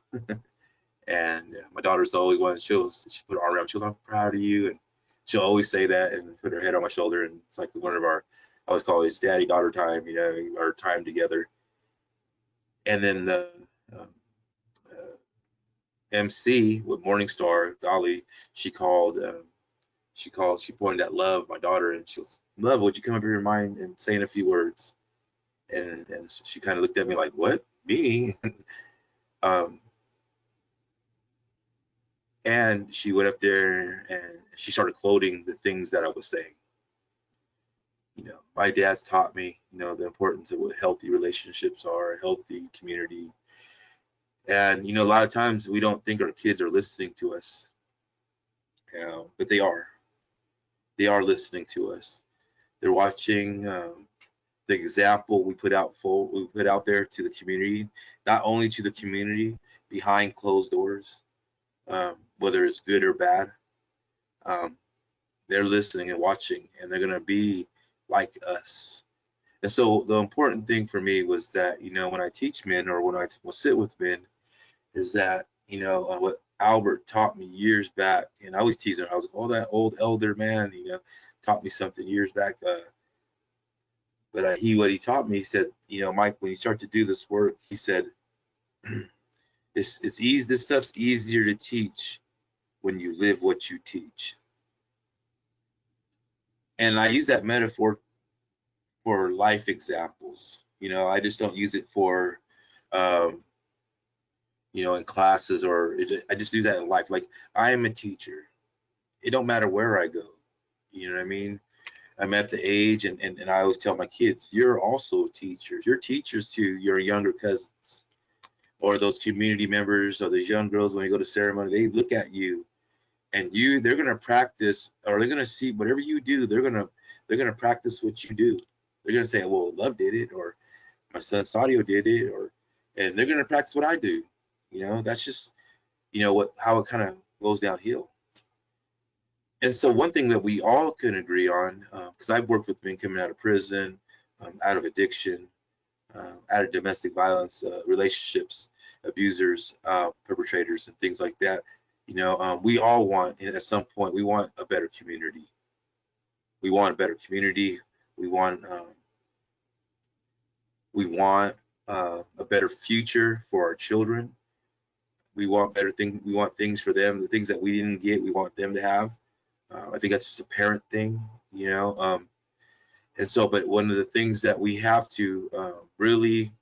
And my daughter's the only one. She put her arm around me. She goes, I'm proud of you. And she'll always say that and put her head on my shoulder. And it's like one of our, I always call it daddy-daughter time, you know, our time together. And then the MC with Morningstar, Dolly, she pointed at Love, my daughter, and she goes, Love, would you come up here and mind and saying a few words? And she kind of looked at me like, what? Me? And she went up there and she started quoting the things that I was saying. You know, my dad's taught me, you know, the importance of what healthy relationships are, a healthy community. And, you know, a lot of times we don't think our kids are listening to us, you know, but they are. They are listening to us. They're watching the example we put out there to the community, not only to the community behind closed doors, whether it's good or bad. They're listening and watching, and they're going to be like us. And so the important thing for me was that, you know, when I teach men, or when I will sit with men, is that, you know, what Albert taught me years back, and I always tease him. I was like, oh, that old elder man, you know, taught me something years back. But what he taught me, he said, you know, Mike, when you start to do this work, he said, it's easy. This stuff's easier to teach when you live what you teach. And I use that metaphor for life examples. You know, I just don't use it for, you know, in classes, or I just do that in life. Like, I am a teacher. It don't matter where I go. You know what I mean? I'm at the age, and I always tell my kids, you're also teachers. You're teachers to your younger cousins, or those community members, or those young girls when you go to ceremony. They look at you, and they're gonna practice, or they're gonna see whatever you do. They're gonna practice what you do. They're gonna say, well, Love did it, or my son Sadio did it, and they're gonna practice what I do. You know, that's just, you know, how it kind of goes downhill. And so one thing that we all can agree on, because I've worked with men coming out of prison, out of addiction, out of domestic violence, relationships, abusers, perpetrators, and things like that. You know, we all want, at some point, we want a better community. We want a better community. We want a better future for our children. We want better things. We want things for them. The things that we didn't get, we want them to have. I think that's just a parent thing, you know. And so, but one of the things that we have to really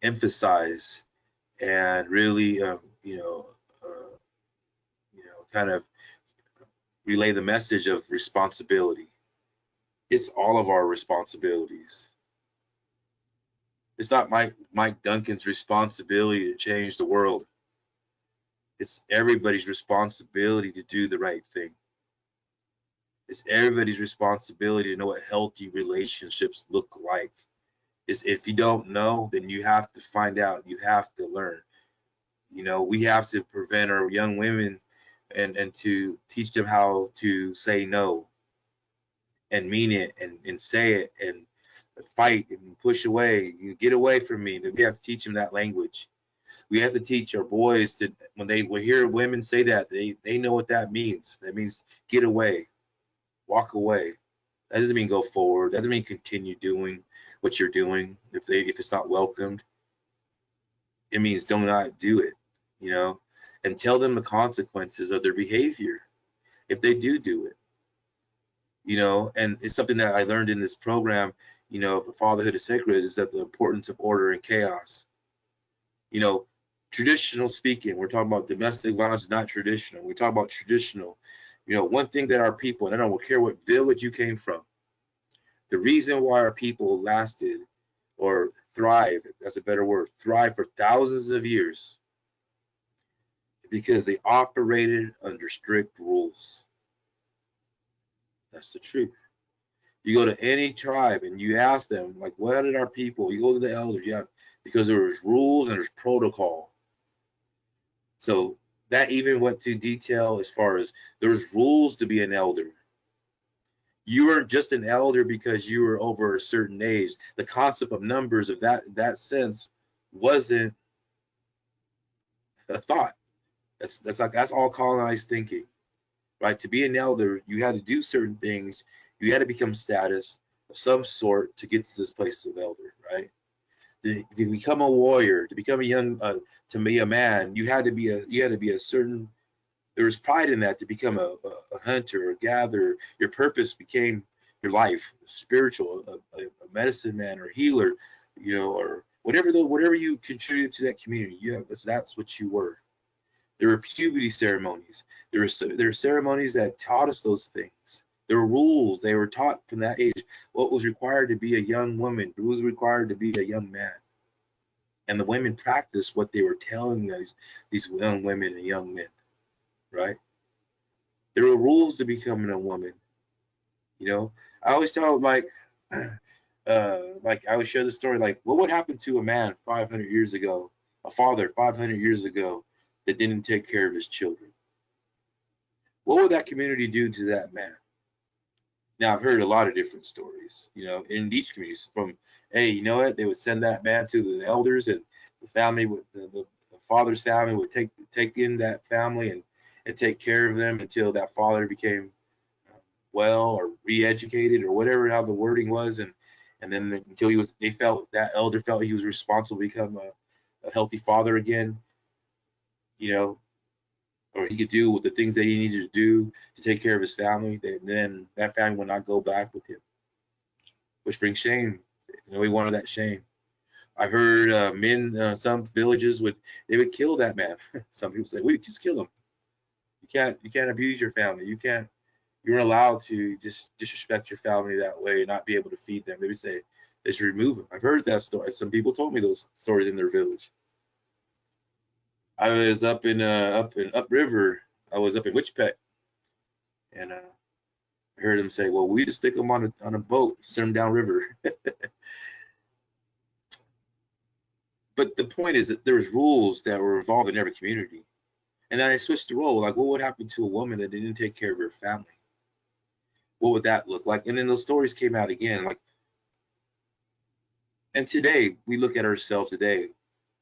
emphasize, and really, kind of relay the message of responsibility. It's all of our responsibilities. It's not Mike Duncan's responsibility to change the world. It's everybody's responsibility to do the right thing. It's everybody's responsibility to know what healthy relationships look like. Is if you don't know, then you have to find out. You have to learn. You know, we have to prevent our young women and to teach them how to say no and mean it and say it and fight and push away. You get away from me. We have to teach them that language. We have to teach our boys to when they will hear women say that, they know what that means. That means get away, walk away. That doesn't mean go forward. That doesn't mean continue doing what you're doing if it's not welcomed. It means do not do it, you know, and tell them the consequences of their behavior if they do it, you know. And it's something that I learned in this program, you know, of Fatherhood is Sacred, is that the importance of order and chaos. You know, traditional speaking, we're talking about domestic violence is not traditional. We talk about traditional. You know, one thing that our people, and I don't care what village you came from, the reason why our people lasted or thrive, that's a better word, thrive for thousands of years, because they operated under strict rules. That's the truth. You go to any tribe and you ask them, like, what did our people, you go to the elders, yeah, because there's rules and there's protocol. So that even went to detail as far as there's rules to be an elder. You weren't just an elder because you were over a certain age. The concept of numbers of that sense wasn't a thought. That's all colonized thinking, right? To be an elder, you had to do certain things. You had to become status of some sort to get to this place of elder, right? To become a warrior, to become a young, to be a man, you had to be a certain. There was pride in that, to become a hunter, a gatherer. Your purpose became your life, spiritual, a medicine man or healer, you know, or whatever you contributed to that community. Yeah, that's what you were. There were puberty ceremonies. There were ceremonies that taught us those things. There were rules. They were taught from that age. What was required to be a young woman? What was required to be a young man? And the women practiced what they were telling these young women and young men, right? There were rules to becoming a woman. You know, I always tell like I always share the story, like what would happen to a man 500 years ago, a father 500 years ago that didn't take care of his children? What would that community do to that man? Now I've heard a lot of different stories, you know, in each community. From, hey, you know what? They would send that man to the elders, and the family would, the father's family would take in that family and take care of them until that father became well or re-educated or whatever how the wording was, and then until that elder felt he was responsible to become a healthy father again, you know, or he could do with the things that he needed to do to take care of his family. Then that family will not go back with him, which brings shame. You know, we wanted that shame. I heard men, some villages would kill that man. Some people say, we just kill him. You can't abuse your family. You're allowed to just disrespect your family that way and not be able to feed them. Maybe say they should remove them. I've heard that story. Some people told me those stories in their village. I was up in upriver. I was up in Wichita, and I heard them say, "Well, we just stick them on a boat, send them downriver." But the point is that there's rules that were involved in every community. And then I switched the role. Like, what would happen to a woman that didn't take care of her family? What would that look like? And then those stories came out again. Like, and today we look at ourselves today.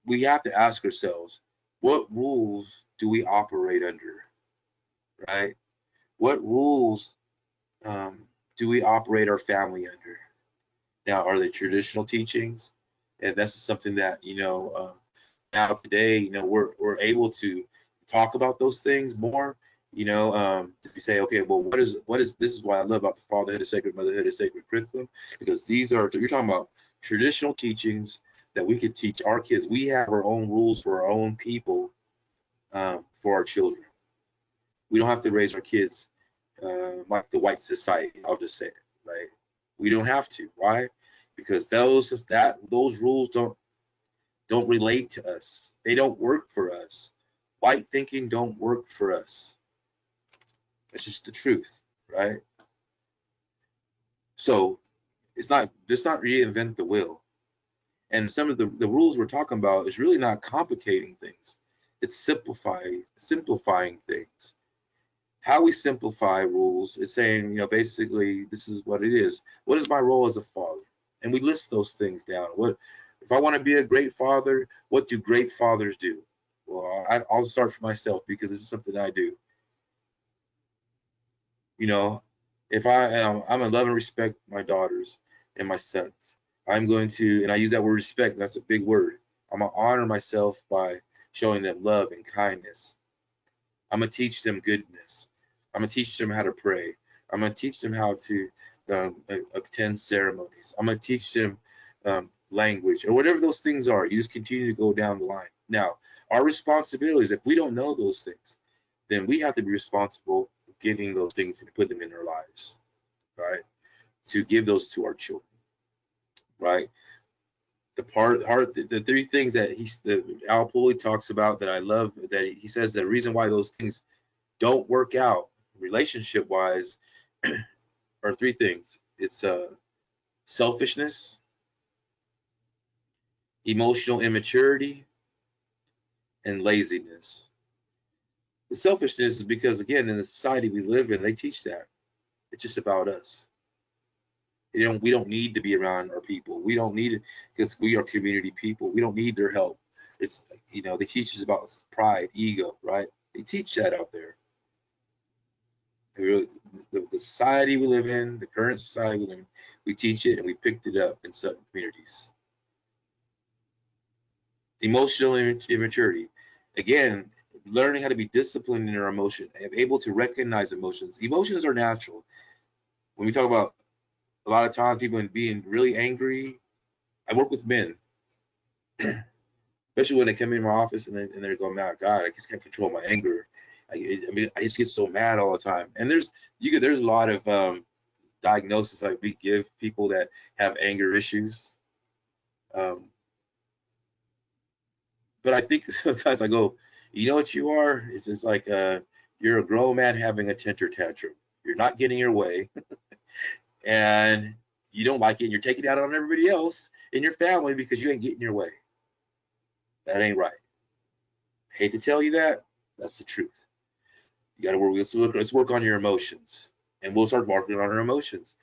We have to ask ourselves, what rules do we operate under, right? What rules do we operate our family under? Now, are they traditional teachings? And that's something that, you know, now today, you know, we're able to talk about those things more, you know, to say, okay, well, what is this is why I love about the Fatherhood is Sacred, Motherhood is Sacred curriculum, because you're talking about traditional teachings that we could teach our kids. We have our own rules for our own people, for our children. We don't have to raise our kids like the white society. I'll just say it, right? We don't have to. Why? Because those rules don't relate to us. They don't work for us. White thinking don't work for us. It's just the truth, right? So let's not reinvent the wheel. And some of the rules we're talking about is really not complicating things. It's simplifying things. How we simplify rules is saying, basically, this is what it is. What is my role as a father? And we list those things down. What if I want to be a great father? What do great fathers do? Well, I'll start for myself because this is something I do. If I'm in love and respect my daughters and my sons, I'm going to, and I use that word respect, that's a big word. I'm going to honor myself by showing them love and kindness. I'm going to teach them goodness. I'm going to teach them how to pray. I'm going to teach them how to attend ceremonies. I'm going to teach them language or whatever those things are. You just continue to go down the line. Now, our responsibility is if we don't know those things, then we have to be responsible for getting those things and put them in our lives, right? To give those to our children, right? The three things that Al Pulley talks about that I love, that he says the reason why those things don't work out relationship wise are three things. It's selfishness, emotional immaturity, and laziness. The selfishness is because, again, in the society we live in, they teach that it's just about us. We don't need to be around our people. We don't need it because we are community people. We don't need their help. It's they teach us about pride, ego, right? They teach that out there. The society we live in, the current society we live in, we teach it and we picked it up in certain communities. Emotional immaturity. Again, learning how to be disciplined in our emotion, able to recognize emotions. Emotions are natural. When we talk about a lot of times people being really angry, I work with men, especially when they come in my office and they're going, "Man, God, I just can't control my anger. I just get so mad all the time." And there's a lot of diagnosis like we give people that have anger issues. But I think sometimes I go, you know what you are? It's just like you're a grown man having a temper tantrum. You're not getting your way, and you don't like it, and you're taking it out on everybody else in your family because you ain't getting your way. That ain't right. Hate to tell you that. That's the truth. You got to work. Let's work on your emotions, and we'll start working on our emotions.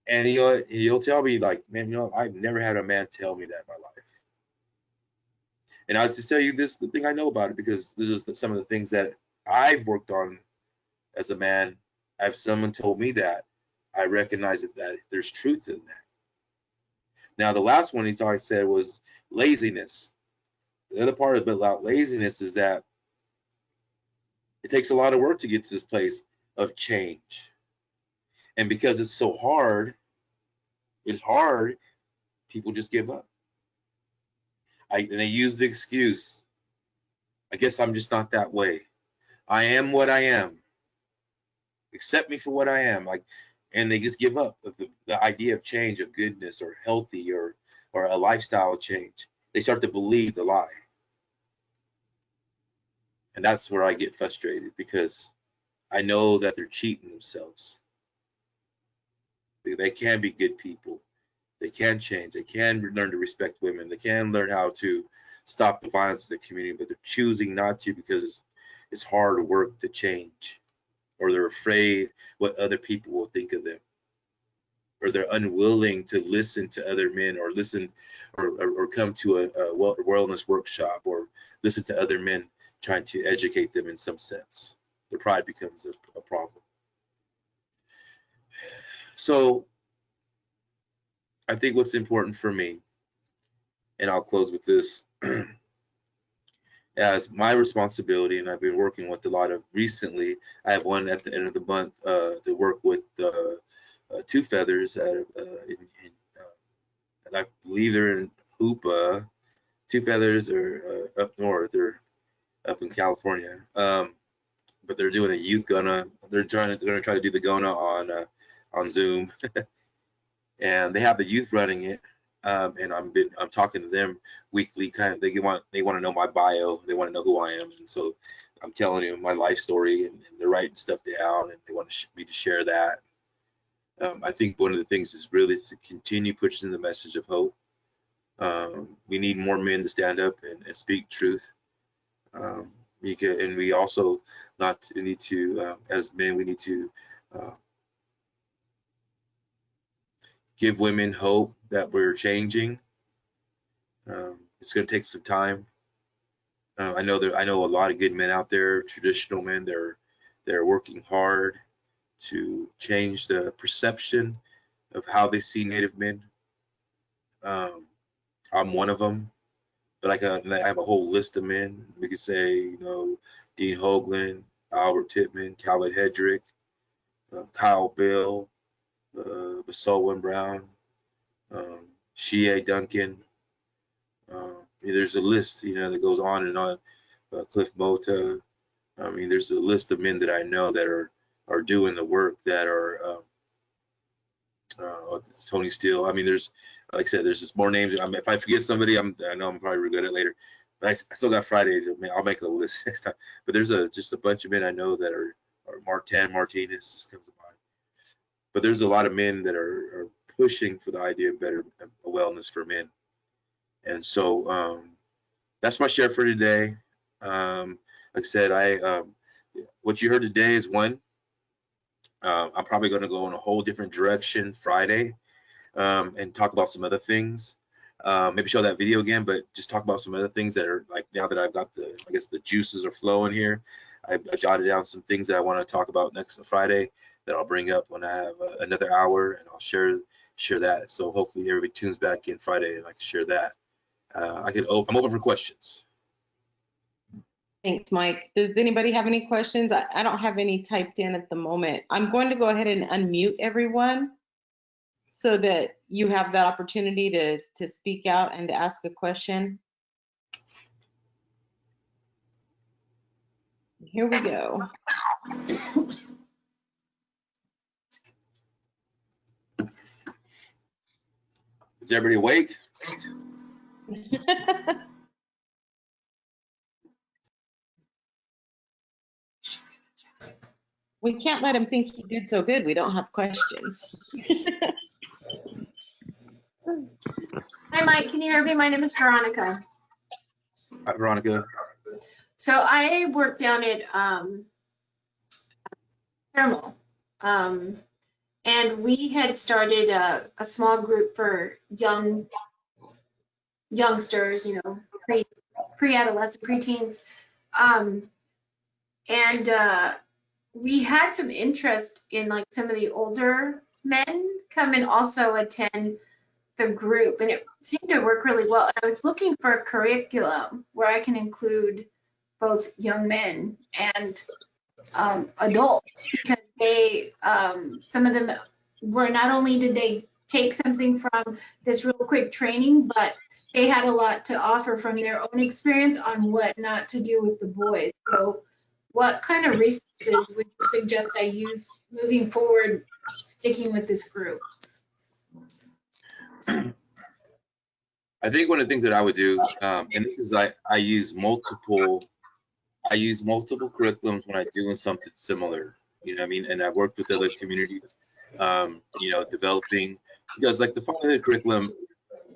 And he'll tell me like, man, I've never had a man tell me that in my life. And I'll just tell you this, the thing I know about it, because this is some of the things that I've worked on as a man. If someone told me that, I recognize that there's truth in that. Now, the last one he said was laziness. The other part about laziness is that it takes a lot of work to get to this place of change. And because it's so hard, people just give up. And they use the excuse, I guess I'm just not that way. I am what I am. Accept me for what I am. And they just give up of the idea of change, of goodness, or healthy, or a lifestyle change. They start to believe the lie. And that's where I get frustrated, because I know that they're cheating themselves. They can be good people. They can change. They can learn to respect women. They can learn how to stop the violence in the community, but they're choosing not to because it's hard work to change, or they're afraid what other people will think of them, or they're unwilling to listen to other men, or listen or come to a wellness workshop, or listen to other men trying to educate them in some sense. Their pride becomes a problem. So I think what's important for me, and I'll close with this, as my responsibility, and I've been working with a lot of recently, I have one at the end of the month to work with Two Feathers and I believe they're in Hoopa. Two Feathers are up north, they're up in California, but they're doing a youth Gona. They're going to try to do the Gona on Zoom, and they have the youth running it. And I'm talking to them weekly. Kind of, they want to know my bio. They want to know who I am, and so I'm telling them my life story, and they're writing stuff down, and they want me to share that. I think one of the things is really to continue pushing the message of hope. We need more men to stand up and speak truth. And we also need to, as men, we need to give women hope that we're changing. It's going to take some time. I know a lot of good men out there, traditional men. They're working hard to change the perception of how they see Native men. I'm one of them, but I have a whole list of men. We could say, Dean Hoagland, Albert Tittman, Calvin Hedrick, Kyle Bill, Basolwin Brown, Shea Duncan. There's a list, that goes on and on. Cliff Mota. I mean, there's a list of men that I know that are doing the work, that are Tony Steele. I mean, there's, like I said, there's just more names. I mean, if I forget somebody, I know I'm probably regret it later. But I still got Friday. I'll make a list next time. But there's just a bunch of men I know that are Martinez just comes to mind. But there's a lot of men that are pushing for the idea of better wellness for men. And so that's my share for today. Like I said, what you heard today is one. I'm probably going to go in a whole different direction Friday and talk about some other things. Maybe show that video again, but just talk about some other things that are, like, now that I've got the juices are flowing here. I jotted down some things that I want to talk about next Friday that I'll bring up when I have another hour, and I'll share that. So hopefully everybody tunes back in Friday and I can share that. I'm open for questions. Thanks, Mike. Does anybody have any questions? I don't have any typed in at the moment. I'm going to go ahead and unmute everyone so that you have that opportunity to speak out and to ask a question. Here we go. Is everybody awake? We can't let him think he did so good. We don't have questions. Hi, Mike. Can you hear me? My name is Veronica. Hi, Veronica. So I work down at Thermal, and we had started a small group for youngsters, pre-adolescent, preteens, and we had some interest in, like, some of the older men come and also attend the group, and it seemed to work really well. And I was looking for a curriculum where I can include both young men and adults, because they, some of them were, not only did they take something from this real quick training, but they had a lot to offer from their own experience on what not to do with the boys. So what kind of resources would you suggest I use moving forward, sticking with this group? I think one of the things that I would do, and this is, I use multiple curriculums when I'm doing something similar. You know what I mean? And I've worked with other communities, developing, because, like, the fatherhood curriculum,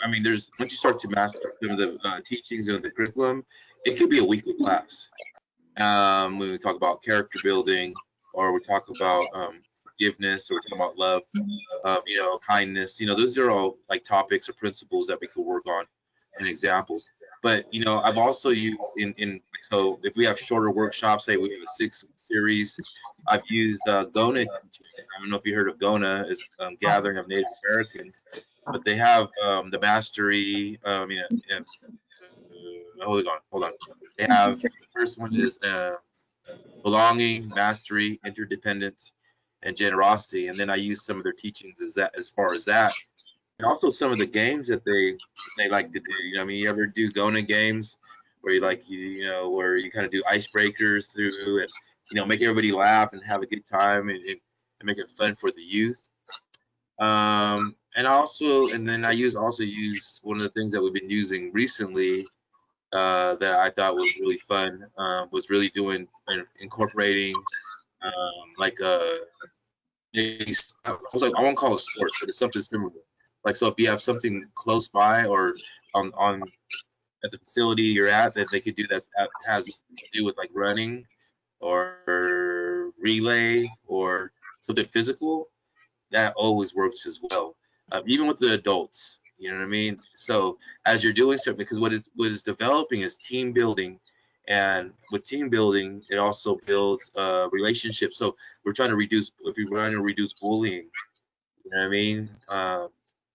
I mean, once you start to master some of the teachings of the curriculum, it could be a weekly class. When we talk about character building, or we talk about forgiveness, or we're talking about love, kindness, those are all, like, topics or principles that we could work on and examples. But, I've also used so if we have shorter workshops, say we have a 6-week series, I've used GONA. I don't know if you heard of GONA, it's Gathering of Native Americans, but they have the mastery, hold on. They have, the first one is belonging, mastery, interdependence, and generosity. And then I use some of their teachings as far as that. And also some of the games that they like to do. You ever do GONA games where where you kind of do icebreakers through, and make everybody laugh and have a good time, and make it fun for the youth. And then I also use one of the things that we've been using recently that I thought was really fun, was really doing and incorporating like I won't call it sports, but it's something similar. Like, so if you have something close by or on at the facility you're at that they could do that has to do with like running or relay or something physical, that always works as well. Even with the adults, you know what I mean? So as you're doing something, because what is developing is team building, and with team building, it also builds relationships. So we're trying to reduce, if we're trying to reduce bullying, you know what I mean?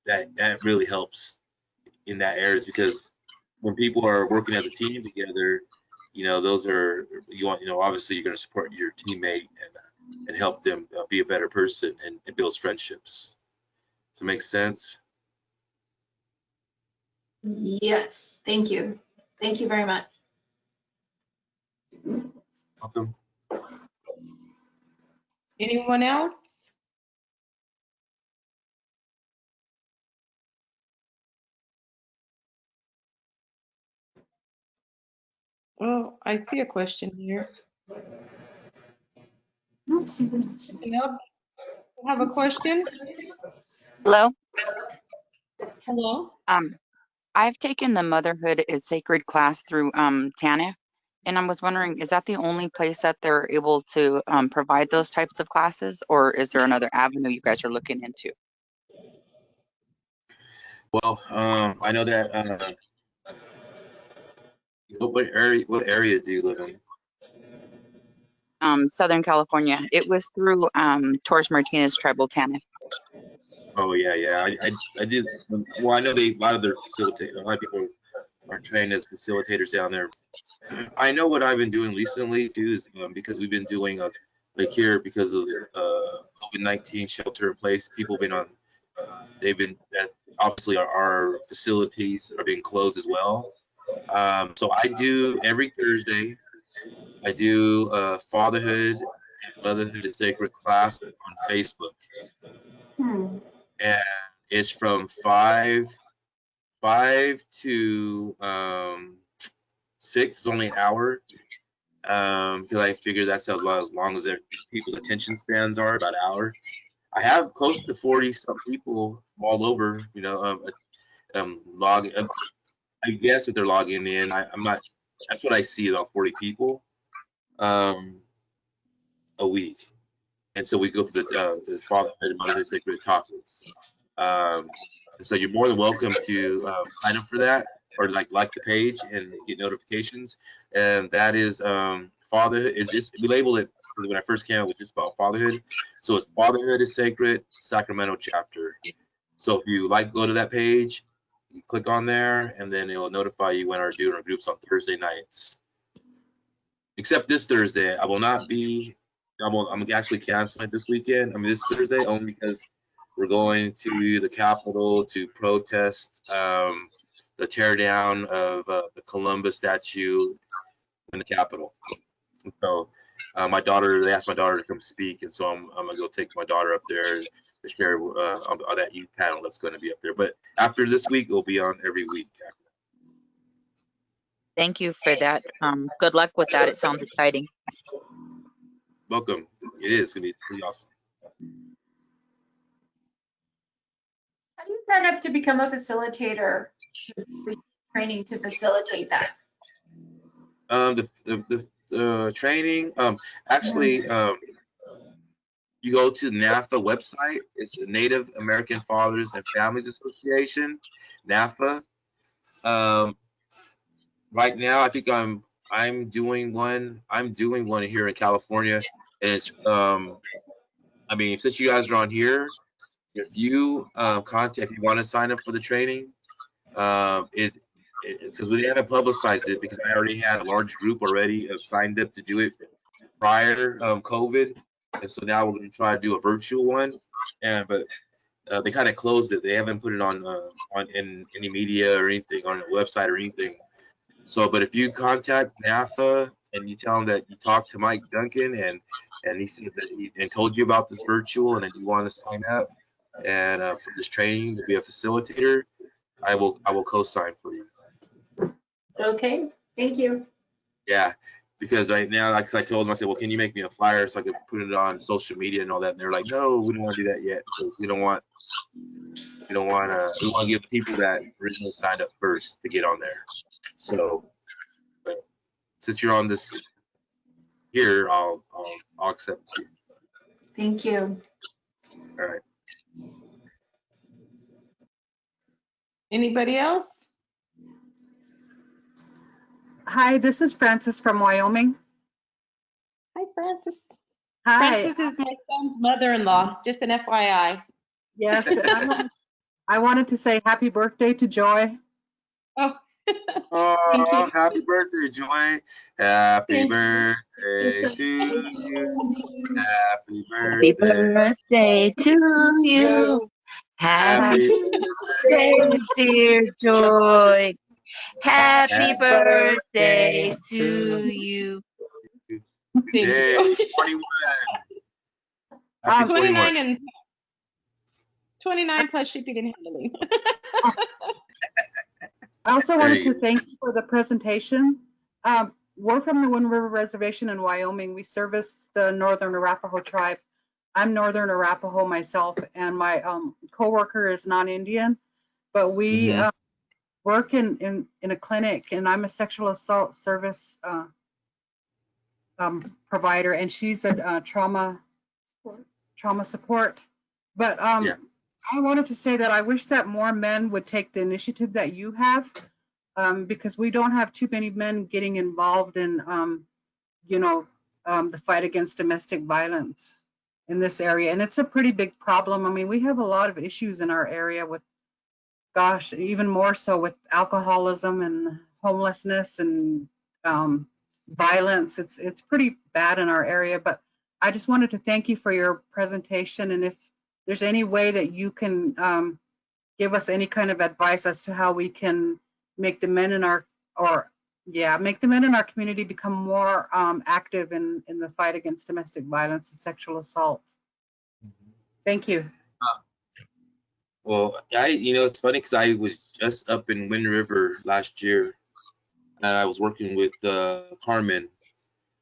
That really helps in that areas, because when people are working as a team together, those are, obviously you're going to support your teammate and help them be a better person, and it builds friendships. Does it make sense? Yes, thank you. Thank you very much. Welcome. Anyone else? Oh, I see a question here. Hello, have a question? Hello. Hello? I've taken the Motherhood is Sacred class through TANF, and I was wondering, is that the only place that they're able to provide those types of classes, or is there another avenue you guys are looking into? Well, I know that. What area do you live in? Southern California. It was through Torres Martinez Tribal TANF. Oh yeah. I did. Well, I know a lot of people are trained as facilitators down there. I know what I've been doing recently too is because we've been doing like here, because of COVID-19 shelter in place. People been on. They've been obviously our facilities are being closed as well. So I do every Thursday. I do fatherhood and motherhood is sacred class on Facebook, and it's from five to 6. It's only an hour, because I figure that's as long as people's attention spans are, about an hour. I have close to 40 some people all over, logging. I guess if they're logging in, I'm not. That's what I see, about 40 people a week. And so we go through the fatherhood and motherhood sacred topics. So you're more than welcome to sign up for that, or like the page and get notifications. And that is fatherhood. Is just, we label it, because when I first came out, it was just about fatherhood. So it's Fatherhood is Sacred Sacramento chapter. So if you go to that page, you click on there, and then it will notify you when we're doing our groups on Thursday nights. Except this Thursday, I will not be. I'm actually canceling it this weekend. I mean, this Thursday, only because we're going to the Capitol to protest the tear down of the Columbus statue in the Capitol. And so they asked my daughter to come speak, and so I'm gonna go take my daughter up there to share on that youth panel that's going to be up there. But after this week, it'll be on every week. Thank you for that. Good luck with that. It sounds exciting. Welcome. It is gonna be pretty awesome. How do you sign up to become a facilitator, to receive training to facilitate that? The training, actually, you go to NAFA website. It's the Native American Fathers and Families Association, NAFA. Right now, I think I'm doing one. I'm doing one here in California, and it's I mean, since you guys are on here, if you if you want to sign up for the training, it's because we haven't publicized it, because I already had a large group already signed up to do it prior COVID, and so now we're going to try to do a virtual one, but they kind of closed it. They haven't put it on in any media or anything, on a website or anything. So, but if you contact NAFA and you tell them that you talked to Mike Duncan, and he said that and told you about this virtual, and that you want to sign up, and for this training to be a facilitator, I will co-sign for you. Okay, thank you. Yeah, because right now, like I told them, I said, well, can you make me a flyer so I can put it on social media and all that? And they're like, no, we don't want to do that yet because we want to give people that originally signed up first to get on there. So, but since you're on this here, I'll accept you. Thank you. All right. Anybody else? Hi, this is Frances from Wyoming. Hi, Francis. Hi. Francis is my son's mother-in-law, just an FYI. Yes, I wanted to say happy birthday to Joy. Oh, Oh, you. happy birthday, Joy. Happy Thank you. birthday to you. Happy Happy birthday. birthday to you. Happy Happy birthday, dear Joy. Happy Happy birthday to you. Thank Yay, you. 21. Happy 21. 29 and 29 plus shipping and handling. I also There wanted you to thank you for the presentation. We're from the Wind River Reservation in Wyoming. We service the Northern Arapaho tribe. I'm Northern Arapaho myself, and my coworker is non-Indian, but we work in a clinic, and I'm a sexual assault service provider, and she's a trauma support. But Yeah. I wanted to say that I wish that more men would take the initiative that you have, because we don't have too many men getting involved in, the fight against domestic violence in this area. And it's a pretty big problem. I mean, we have a lot of issues in our area with, gosh, even more so with alcoholism and homelessness and violence. It's pretty bad in our area. But I just wanted to thank you for your presentation. And if there's any way that you can give us any kind of advice as to how we can make the men in our community become more active in the fight against domestic violence and sexual assault. Thank you. Well, it's funny because I was just up in Wind River last year, and I was working with Carmen.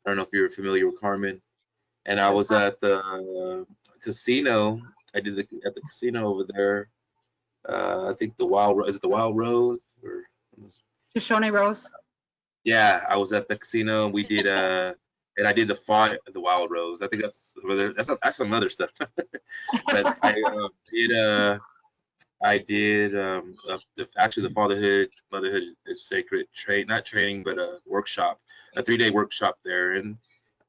I don't know if you're familiar with Carmen. And I was at the casino. I did at the casino over there. I think the is it the Wild Rose or? Shoshone Rose. Yeah, I was at the casino. We did and I did the font at the Wild Rose. I think that's some other stuff. But I did actually the motherhood is sacred not training, but a workshop, a 3-day workshop there, and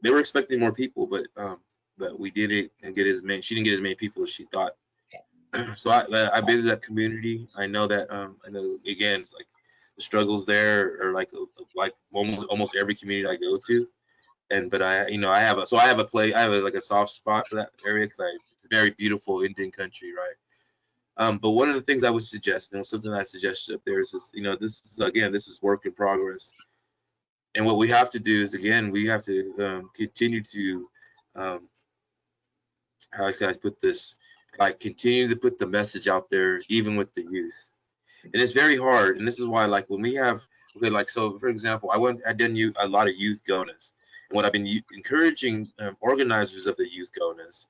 they were expecting more people, but we didn't get as many. She didn't get as many people as she thought. So I've been to that community. I know that. I know again, it's like the struggles there are like almost every community I go to. But I have a like a soft spot for that area because it's a very beautiful Indian country, right? But one of the things I would suggest, something I suggested up there is this, this is work in progress. And what we have to do is, again, we have to continue to, how can I put this? Like continue to put the message out there, even with the youth. And it's very hard. And this is why, like when we have, so for example, I done a lot of youth gonas. And what I've been encouraging organizers of the youth gonas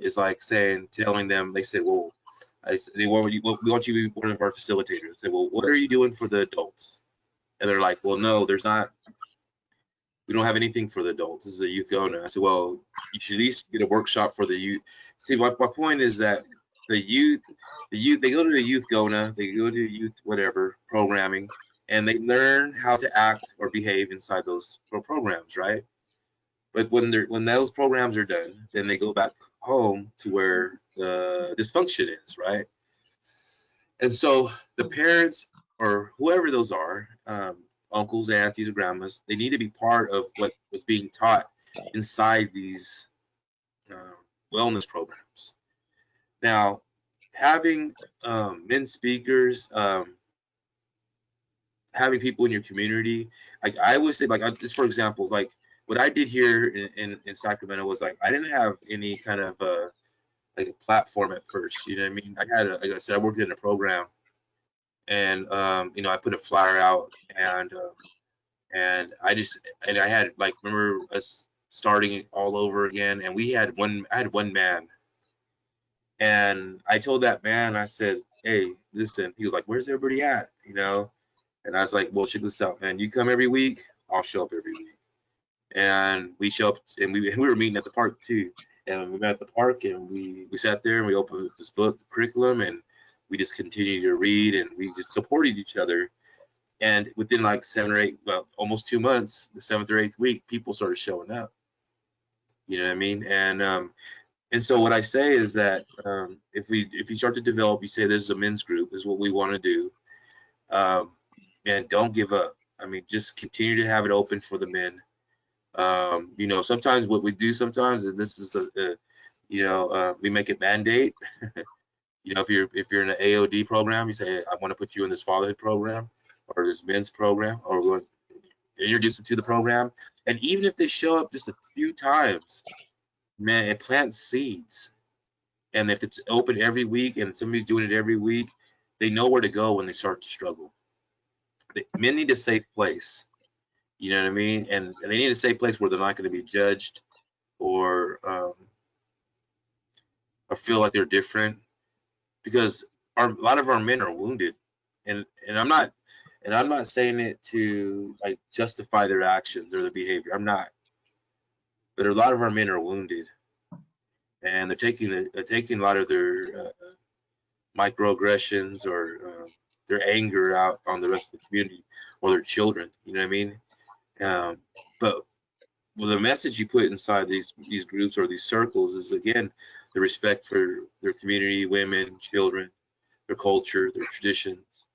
is like telling them, they said, well, we want you to be one of our facilitators. I said, well, what are you doing for the adults? And they're like, well, no, we don't have anything for the adults. This is a youth gona. I said, well, you should at least get a workshop for the youth. See, my point is that the youth, they go to the youth gona, they go to youth whatever programming, and they learn how to act or behave inside those programs, right? But when those programs are done, then they go back home to where the dysfunction is, right? And so the parents or whoever those are, uncles, aunties, or grandmas, they need to be part of what was being taught inside these wellness programs. Now, having men speakers, having people in your community, like I would say, like just for example, like what I did here in Sacramento was like I didn't have any kind of like a platform at first. You know what I mean? Like I said, I worked in a program, and you know, I put a flyer out, and I had like, remember us starting all over again, and I had one man, and I told that man, I said, hey, listen. He was like, where's everybody at? You know, and I was like, well, check this out, man. You come every week, I'll show up every week. And we show up, and we were meeting at the park too. And we met at the park, and we sat there, and we opened this book, the curriculum, and we just continued to read, and we just supported each other. And within like 7 or 8, well, almost 2 months, the 7th or 8th week, people started showing up. You know what I mean? And so what I say is that if you start to develop, you say this is a men's group, this is what we want to do, and don't give up. I mean, just continue to have it open for the men. You know, sometimes what we do sometimes, and this is we make it mandate. You know, if you're in an AOD program, you say, I want to put you in this fatherhood program or this men's program, or we're going to introduce them to the program. And even if they show up just a few times, man, it plants seeds. And if it's open every week and somebody's doing it every week, they know where to go when they start to struggle. Men need a safe place. You know what I mean? And they need a safe place where they're not going to be judged or feel like they're different, because a lot of our men are wounded, and I'm not saying it to like justify their actions or their behavior. I'm not, but a lot of our men are wounded, and they're taking a lot of their microaggressions or their anger out on the rest of the community or their children. You know what I mean? But the message you put inside these groups or these circles is, again, the respect for their community, women, children, their culture, their traditions.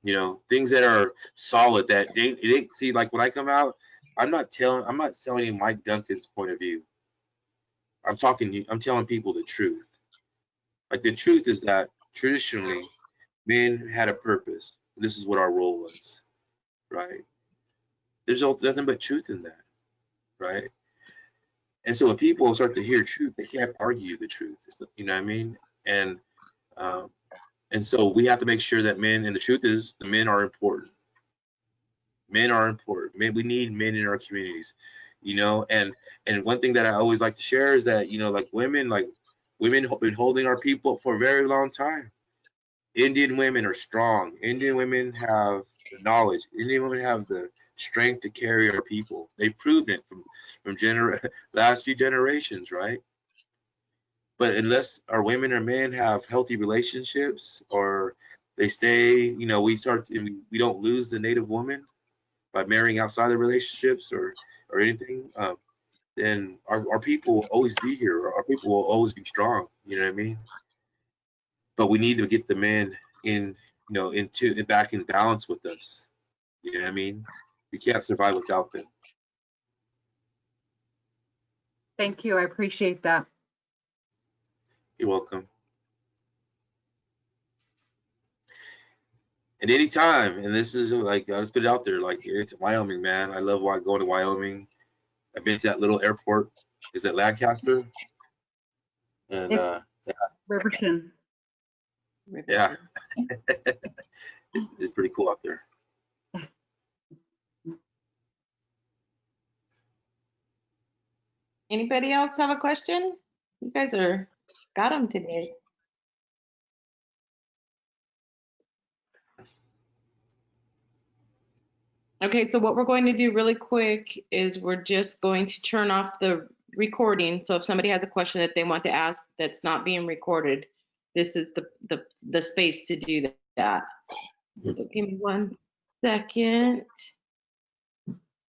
You know, things that are solid, that they see. Like when I come out, I'm not selling you Mike Duncan's point of view. I'm telling people the truth. Like, the truth is that traditionally men had a purpose. This is what our role was, right? There's nothing but truth in that, right? And so when people start to hear truth, they can't argue the truth. You know what I mean? And so we have to make sure that men, and the truth is, the men are important. Men are important. Men, we need men in our communities, you know. And one thing that I always like to share is that, you know, like women have been holding our people for a very long time. Indian women are strong. Indian women have the knowledge. Indian women have the strength to carry our people. They've proven it from last few generations, right? But unless our women or men have healthy relationships, or they stay, you know, we don't lose the Native woman by marrying outside the relationships or anything, then our people will always be here. Our people will always be strong. You know what I mean? But we need to get the men in, you know, back in balance with us. You know what I mean? We can't survive without them. Thank you. I appreciate that. You're welcome. And anytime, and this is like, I'll just put it out there, like, it's Wyoming, man. I love going to Wyoming. I've been to that little airport. Is it Lancaster? And It's Riverton. yeah, it's pretty cool out there. Anybody else have a question? You guys got them today. Okay, so what we're going to do really quick is we're just going to turn off the recording. So if somebody has a question that they want to ask that's not being recorded, this is the space to do that. So give me 1 second.